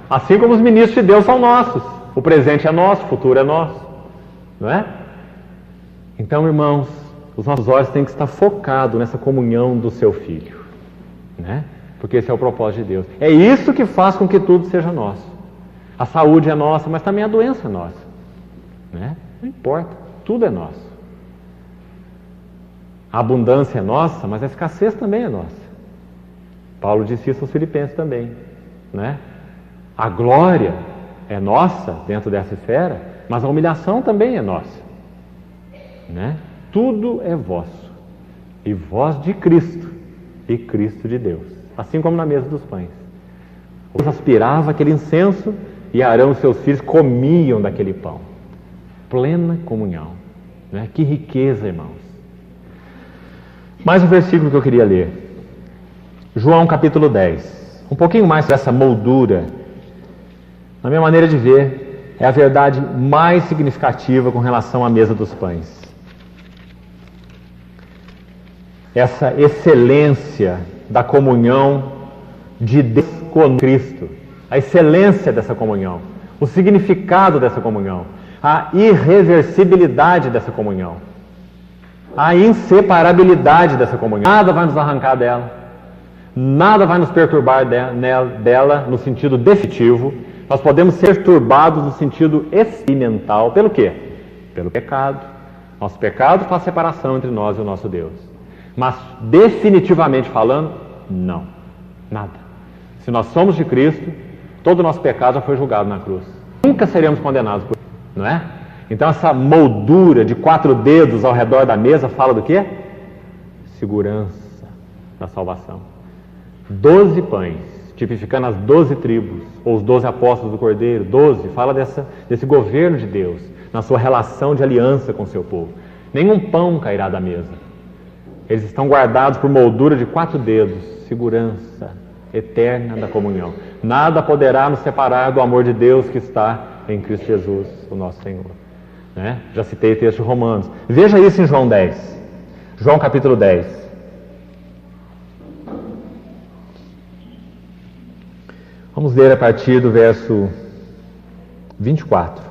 Assim como os ministros de Deus são nossos. O presente é nosso, o futuro é nosso. Não é? Então, irmãos, os nossos olhos têm que estar focados nessa comunhão do seu Filho. Né? Porque esse é o propósito de Deus. É isso que faz com que tudo seja nosso. A saúde é nossa, mas também a doença é nossa. Né? Não importa, tudo é nosso. A abundância é nossa, mas a escassez também é nossa. Paulo disse isso aos Filipenses também, né? A glória é nossa dentro dessa esfera, mas a humilhação também é nossa, né? Tudo é vosso, e vós de Cristo, e Cristo de Deus, assim como na mesa dos pães. Deus aspirava aquele incenso, e Arão e seus filhos comiam daquele pão. Plena comunhão, né? Que riqueza, irmãos. Mais um versículo que eu queria ler. João capítulo 10. Um pouquinho mais dessa moldura. Na minha maneira de ver, é a verdade mais significativa com relação à mesa dos pães. Essa excelência da comunhão de Deus com Cristo. A excelência dessa comunhão. O significado dessa comunhão. A irreversibilidade dessa comunhão. A inseparabilidade dessa comunhão. Nada vai nos arrancar dela. Nada vai nos perturbar dela no sentido definitivo. Nós podemos ser turbados no sentido experimental. Pelo quê? Pelo pecado. Nosso pecado faz separação entre nós e o nosso Deus. Mas definitivamente falando, não. Nada. Se nós somos de Cristo, todo o nosso pecado já foi julgado na cruz. Nunca seremos condenados por isso, não é? Então essa moldura de 4 dedos ao redor da mesa fala do quê? Segurança da salvação. 12 pães, tipificando as 12 tribos, ou os 12 apóstolos do Cordeiro. 12, fala desse governo de Deus, na sua relação de aliança com o seu povo. Nenhum pão cairá da mesa. Eles estão guardados por moldura de 4 dedos, segurança eterna da comunhão. Nada poderá nos separar do amor de Deus que está em Cristo Jesus, o nosso Senhor. Né? Já citei o texto de Romanos. Veja isso em João 10. João capítulo 10. Vamos ler a partir do verso 24.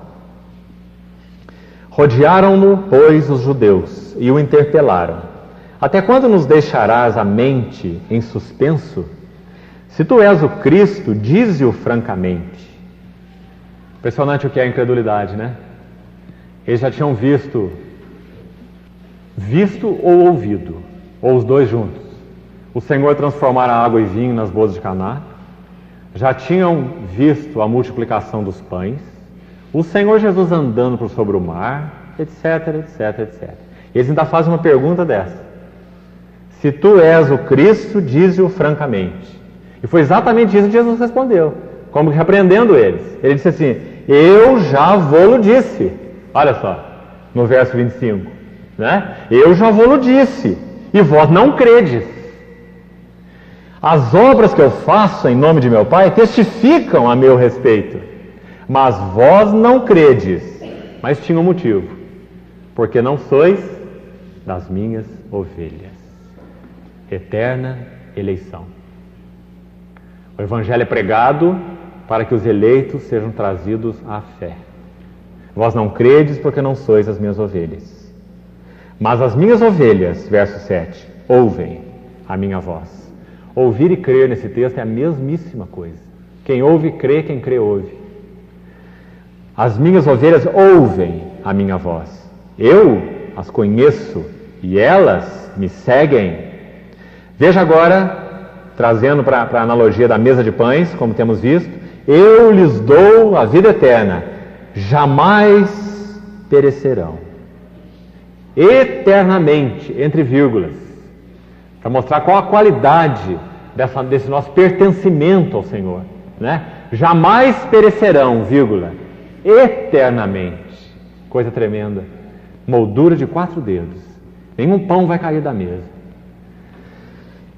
Rodearam-no, pois, os judeus e o interpelaram. Até quando nos deixarás a mente em suspenso? Se tu és o Cristo, dize-o francamente. Impressionante o que é a incredulidade, né? Eles já tinham visto ou ouvido, ou os dois juntos, o Senhor transformar a água em vinho nas bodas de Caná. Já tinham visto a multiplicação dos pães, o Senhor Jesus andando por sobre o mar, etc, etc, etc. Eles ainda fazem uma pergunta dessa. Se tu és o Cristo, dize-o francamente. E foi exatamente isso que Jesus respondeu, como que repreendendo eles. Ele disse assim, eu já vou-lo disse. Olha só, no verso 25, né? Eu já vou-lo disse, e vós não credes. As obras que eu faço em nome de meu Pai testificam a meu respeito, mas vós não credes. Mas tinha um motivo, porque não sois das minhas ovelhas. Eterna eleição. O Evangelho é pregado para que os eleitos sejam trazidos à fé. Vós não credes porque não sois as minhas ovelhas. Mas as minhas ovelhas, verso 7, ouvem a minha voz. Ouvir e crer nesse texto é a mesmíssima coisa. Quem ouve, crê, quem crê, ouve. As minhas ovelhas ouvem a minha voz. Eu as conheço e elas me seguem. Veja agora, trazendo para a analogia da mesa de pães, como temos visto, eu lhes dou a vida eterna, jamais perecerão. Eternamente, entre vírgulas, para mostrar qual a qualidade desse nosso pertencimento ao Senhor, né? Jamais perecerão, vírgula, eternamente. Coisa tremenda. Moldura de 4 dedos. Nenhum pão vai cair da mesa.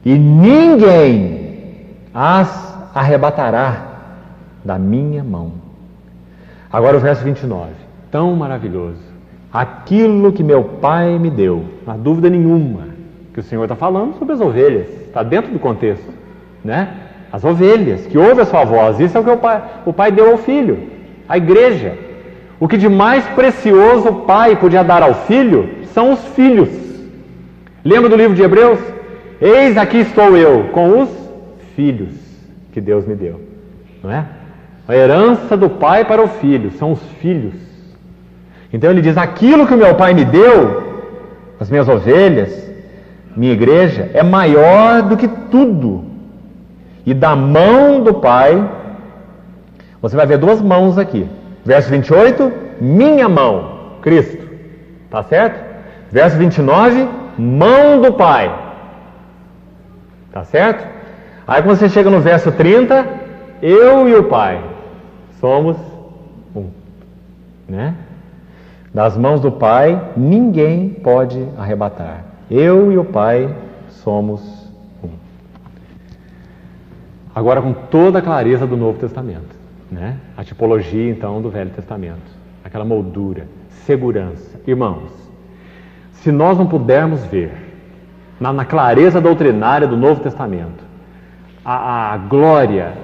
E ninguém as arrebatará da minha mão. Agora o verso 29, tão maravilhoso. Aquilo que meu Pai me deu, não há dúvida nenhuma que o Senhor está falando sobre as ovelhas, está dentro do contexto, né? As ovelhas, que ouvem a sua voz, isso é o que o Pai deu ao Filho, à igreja. O que de mais precioso o Pai podia dar ao Filho são os filhos. Lembra do livro de Hebreus? Eis aqui estou eu, com os filhos que Deus me deu, não é? A herança do pai para o filho, são os filhos. Então ele diz, aquilo que o meu Pai me deu, as minhas ovelhas, minha igreja, é maior do que tudo. E da mão do Pai, você vai ver duas mãos aqui. Verso 28, minha mão, Cristo. Tá certo? Verso 29, mão do Pai. Tá certo? Aí quando você chega no verso 30, eu e o Pai somos um. Né? Das mãos do Pai, ninguém pode arrebatar. Eu e o Pai somos um. Agora com toda a clareza do Novo Testamento, né? A tipologia então do Velho Testamento, aquela moldura, segurança. Irmãos, se nós não pudermos ver na clareza doutrinária do Novo Testamento a glória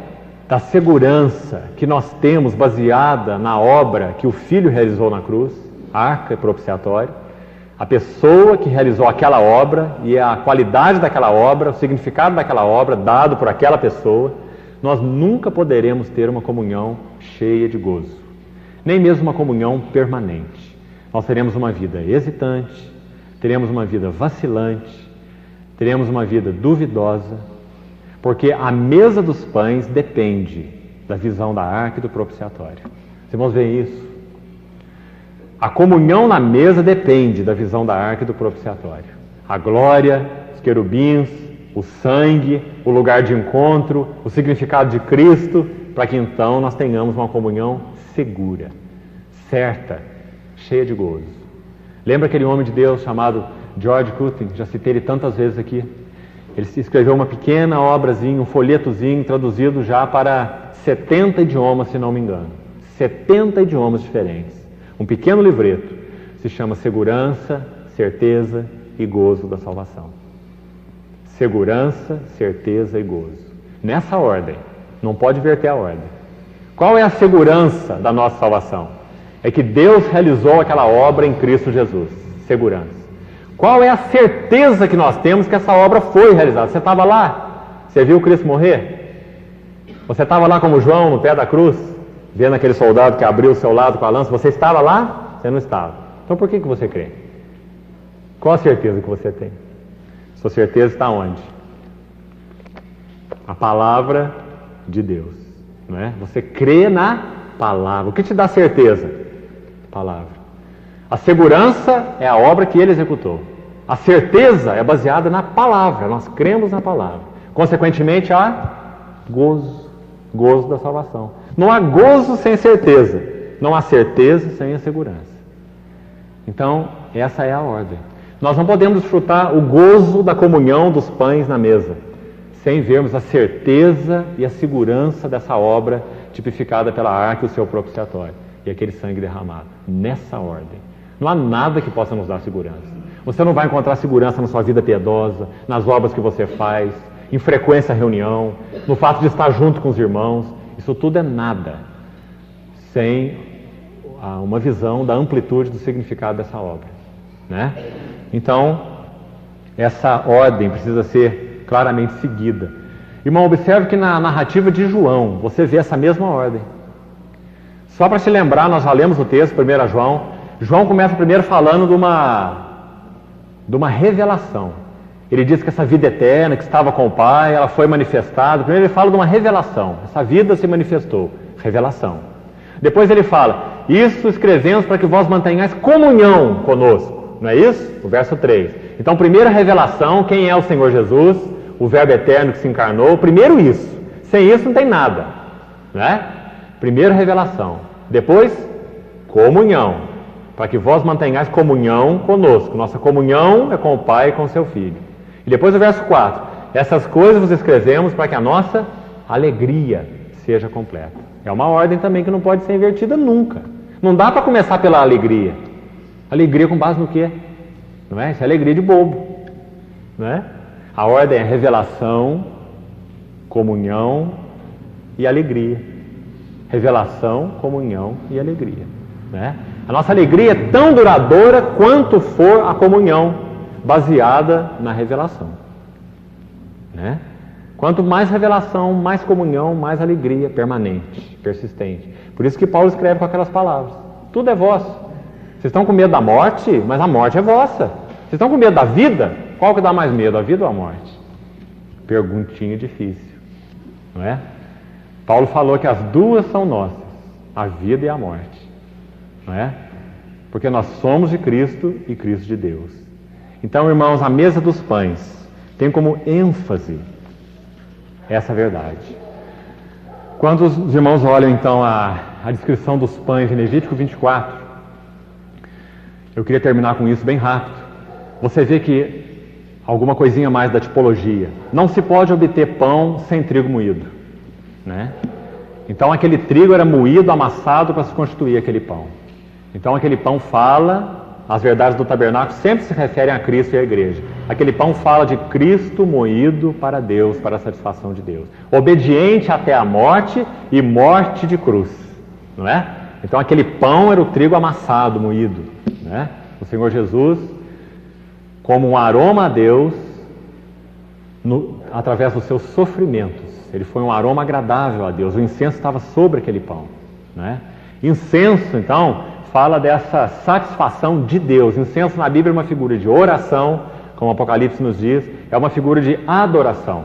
da segurança que nós temos baseada na obra que o Filho realizou na cruz, a arca propiciatória, a pessoa que realizou aquela obra e a qualidade daquela obra, o significado daquela obra dado por aquela pessoa, nós nunca poderemos ter uma comunhão cheia de gozo, nem mesmo uma comunhão permanente. Nós teremos uma vida hesitante, teremos uma vida vacilante, teremos uma vida duvidosa, porque a mesa dos pães depende da visão da arca e do propiciatório. Vocês vão ver isso. A comunhão na mesa depende da visão da arca e do propiciatório. A glória, os querubins, o sangue, o lugar de encontro, o significado de Cristo, para que então nós tenhamos uma comunhão segura, certa, cheia de gozo. Lembra aquele homem de Deus chamado George Cutten? Já citei ele tantas vezes aqui. Ele escreveu uma pequena obrazinha, um folhetozinho traduzido já para 70 idiomas, se não me engano. 70 idiomas diferentes. Um pequeno livreto, se chama Segurança, Certeza e Gozo da Salvação. Segurança, certeza e gozo. Nessa ordem, não pode inverter a ordem. Qual é a segurança da nossa salvação? É que Deus realizou aquela obra em Cristo Jesus. Segurança. Qual é a certeza que nós temos que essa obra foi realizada? Você estava lá? Você viu Cristo morrer? Você estava lá como João no pé da cruz? Vendo aquele soldado que abriu o seu lado com a lança, você estava lá? Você não estava. Então por que você crê? Qual a certeza que você tem? Sua certeza está onde? A palavra de Deus, não é? Você crê na palavra. O que te dá certeza? Palavra. A segurança é a obra que ele executou. A certeza é baseada na palavra. Nós cremos na palavra. Consequentemente, há gozo. Gozo da salvação. Não há gozo sem certeza. Não há certeza sem a segurança. Então, essa é a ordem. Nós não podemos desfrutar o gozo da comunhão dos pães na mesa, sem vermos a certeza e a segurança dessa obra tipificada pela arca e o seu propiciatório, e aquele sangue derramado. Nessa ordem. Não há nada que possa nos dar segurança. Você não vai encontrar segurança na sua vida piedosa, nas obras que você faz, em frequência à reunião, no fato de estar junto com os irmãos. Isso tudo é nada sem uma visão da amplitude do significado dessa obra, né? Então, essa ordem precisa ser claramente seguida. Irmão, observe que na narrativa de João, você vê essa mesma ordem. Só para se lembrar, nós já lemos o texto, 1 João. João começa primeiro falando de uma revelação. Ele diz que essa vida eterna que estava com o Pai, ela foi manifestada. Primeiro ele fala de uma revelação. Essa vida se manifestou. Revelação. Depois ele fala, isso escrevemos para que vós mantenhais comunhão conosco. Não é isso? O verso 3. Então, primeira revelação, quem é o Senhor Jesus, o Verbo eterno que se encarnou. Primeiro isso. Sem isso não tem nada. Né? Primeira revelação. Depois, comunhão. Para que vós mantenhais comunhão conosco. Nossa comunhão é com o Pai e com o seu Filho. E depois o verso 4. Essas coisas vos escrevemos para que a nossa alegria seja completa. É uma ordem também que não pode ser invertida nunca. Não dá para começar pela alegria. Alegria com base no quê? Não é? Isso é alegria de bobo. Não é? A ordem é revelação, comunhão e alegria. Revelação, comunhão e alegria. Né? A nossa alegria é tão duradoura quanto for a comunhão baseada na revelação. Né? Quanto mais revelação, mais comunhão, mais alegria permanente, persistente. Por isso que Paulo escreve com aquelas palavras. Tudo é vosso. Vocês estão com medo da morte, mas a morte é vossa. Vocês estão com medo da vida, qual que dá mais medo, a vida ou a morte? Perguntinha difícil, não é? Paulo falou que as duas são nossas, a vida e a morte, não é? Porque nós somos de Cristo e Cristo de Deus. Então, irmãos, a mesa dos pães tem como ênfase essa verdade. Quando os irmãos olham então a descrição dos pães em Levítico 24, eu queria terminar com isso bem rápido. Você vê que alguma coisinha mais da tipologia. Não se pode obter pão sem trigo moído, né? Então aquele trigo era moído, amassado para se constituir aquele pão. Então aquele pão fala, as verdades do tabernáculo sempre se referem a Cristo e à igreja. Aquele pão fala de Cristo moído para Deus, para a satisfação de Deus. Obediente até a morte e morte de cruz, não é? Então aquele pão era o trigo amassado, moído, né? O Senhor Jesus, como um aroma a Deus, através dos seus sofrimentos. Ele foi um aroma agradável a Deus. O incenso estava sobre aquele pão, né? Incenso, então, fala dessa satisfação de Deus. Incenso na Bíblia é uma figura de oração, como o Apocalipse nos diz, é uma figura de adoração.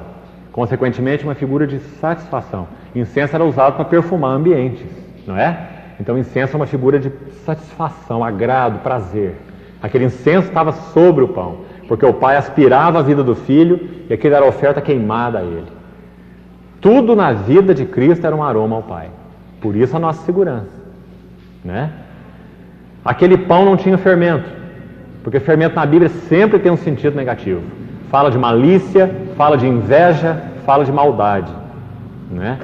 Consequentemente, uma figura de satisfação. Incenso era usado para perfumar ambientes, não é? Então, incenso é uma figura de satisfação, agrado, prazer. Aquele incenso estava sobre o pão, porque o pai aspirava a vida do filho e aquilo era oferta queimada a ele. Tudo na vida de Cristo era um aroma ao Pai. Por isso a nossa segurança, né? Aquele pão não tinha fermento, porque fermento na Bíblia sempre tem um sentido negativo. Fala de malícia, fala de inveja, fala de maldade, né?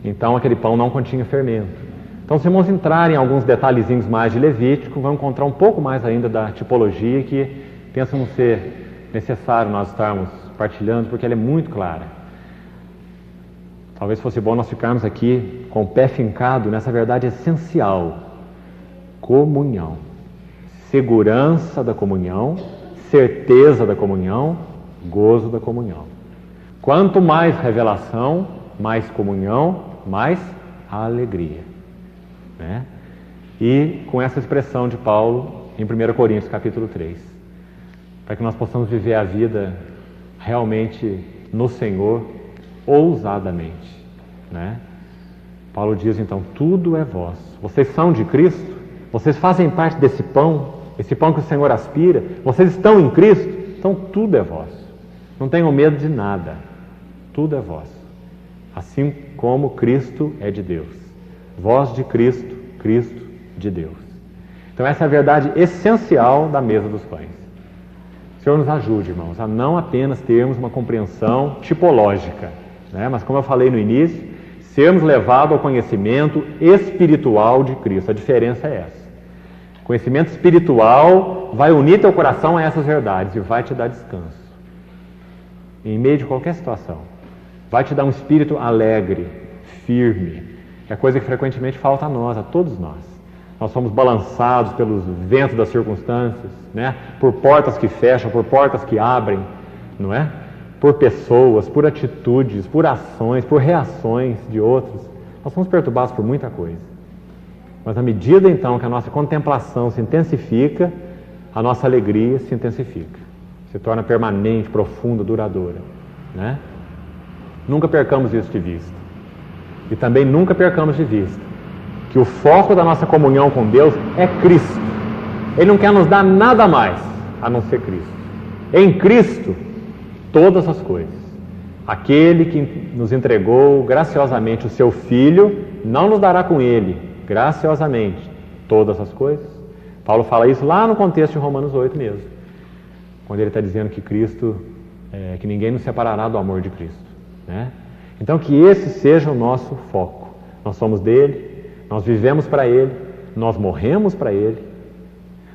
Então aquele pão não continha fermento. Então, se irmãos entrarem em alguns detalhezinhos mais de Levítico, vão encontrar um pouco mais ainda da tipologia que penso não ser necessário nós estarmos partilhando, porque ela é muito clara. Talvez fosse bom nós ficarmos aqui com o pé fincado nessa verdade essencial: comunhão, segurança da comunhão, certeza da comunhão, gozo da comunhão. Quanto mais revelação, mais comunhão, mais alegria, né? E com essa expressão de Paulo em 1 Coríntios capítulo 3, para que nós possamos viver a vida realmente no Senhor, ousadamente, né? Paulo diz então: tudo é vosso. Vocês são de Cristo, vocês fazem parte desse pão, esse pão que o Senhor aspira, vocês estão em Cristo, então tudo é vosso. Não tenham medo de nada, tudo é vosso, assim como Cristo é de Deus. Vós de Cristo, Cristo de Deus. Então essa é a verdade essencial da mesa dos pães. O Senhor nos ajude, irmãos, a não apenas termos uma compreensão tipológica, né? Mas como eu falei no início, sermos levados ao conhecimento espiritual de Cristo. A diferença é essa. Conhecimento espiritual vai unir teu coração a essas verdades e vai te dar descanso em meio de qualquer situação. Vai te dar um espírito alegre, firme. É coisa que frequentemente falta a nós, a todos nós. Nós somos balançados pelos ventos das circunstâncias, né? Por portas que fecham, por portas que abrem, não é? Por pessoas, por atitudes, por ações, por reações de outros. Nós somos perturbados por muita coisa. Mas à medida então que a nossa contemplação se intensifica, a nossa alegria se intensifica. Se torna permanente, profunda, duradoura, né? Nunca percamos isso de vista. E também nunca percamos de vista que o foco da nossa comunhão com Deus é Cristo. Ele não quer nos dar nada mais a não ser Cristo. Em Cristo, todas as coisas. Aquele que nos entregou graciosamente o seu Filho, não nos dará com Ele, graciosamente, todas as coisas? Paulo fala isso lá no contexto de Romanos 8 mesmo, quando ele está dizendo que Cristo, que ninguém nos separará do amor de Cristo, né? Então que esse seja o nosso foco. Nós somos dele, nós vivemos para ele, nós morremos para ele,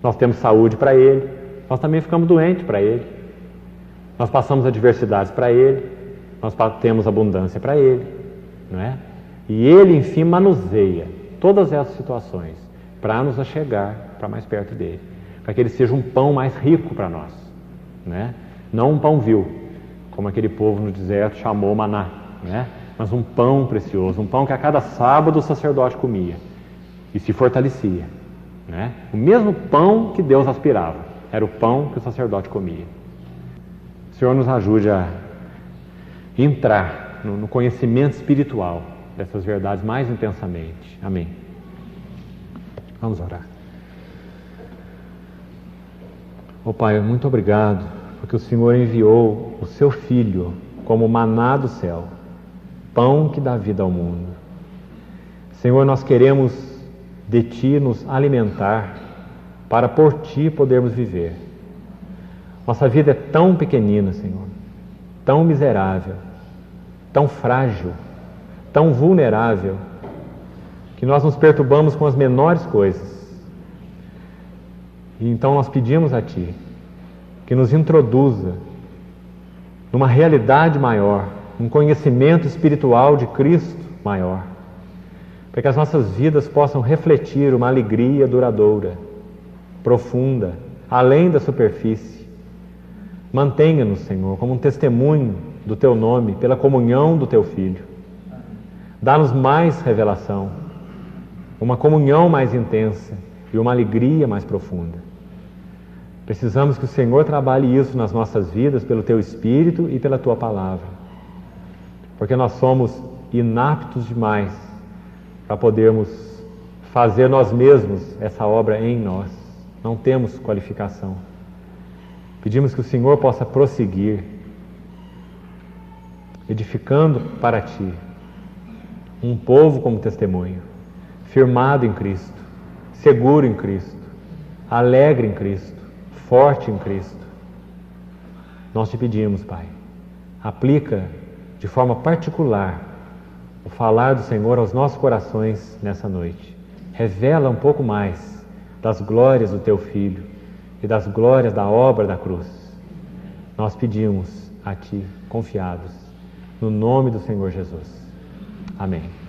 nós temos saúde para ele, nós também ficamos doentes para ele, nós passamos adversidades para ele, nós temos abundância para ele, não é? E ele, enfim, manuseia todas essas situações para nos achegar para mais perto dele, para que ele seja um pão mais rico para nós, né? Não um pão vil, como aquele povo no deserto chamou maná, né? Mas um pão precioso, um pão que a cada sábado o sacerdote comia e se fortalecia, né? O mesmo pão que Deus aspirava era o pão que o sacerdote comia. o Senhor nos ajude a entrar no conhecimento espiritual dessas verdades mais intensamente. Amém. Vamos orar. Ó Pai, muito obrigado, porque o Senhor enviou o Seu Filho como maná do céu, pão que dá vida ao mundo. Senhor, nós queremos de Ti nos alimentar para por Ti podermos viver. Nossa vida é tão pequenina, Senhor, tão miserável, tão frágil, tão vulnerável, que nós nos perturbamos com as menores coisas. E então nós pedimos a Ti que nos introduza numa realidade maior, um conhecimento espiritual de Cristo maior, para que as nossas vidas possam refletir uma alegria duradoura, profunda, além da superfície. Mantenha-nos, Senhor, como um testemunho do Teu nome, pela comunhão do Teu Filho. Dá-nos mais revelação, uma comunhão mais intensa e uma alegria mais profunda. Precisamos que o Senhor trabalhe isso nas nossas vidas pelo Teu Espírito e pela Tua Palavra, porque nós somos inaptos demais para podermos fazer nós mesmos essa obra em nós. Não temos qualificação. Pedimos que o Senhor possa prosseguir, edificando para Ti um povo como testemunho, firmado em Cristo, seguro em Cristo, alegre em Cristo, forte em Cristo. Nós Te pedimos, Pai, aplica de forma particular o falar do Senhor aos nossos corações nessa noite. Revela um pouco mais das glórias do Teu Filho e das glórias da obra da cruz. Nós pedimos a Ti, confiados, no nome do Senhor Jesus. Amém.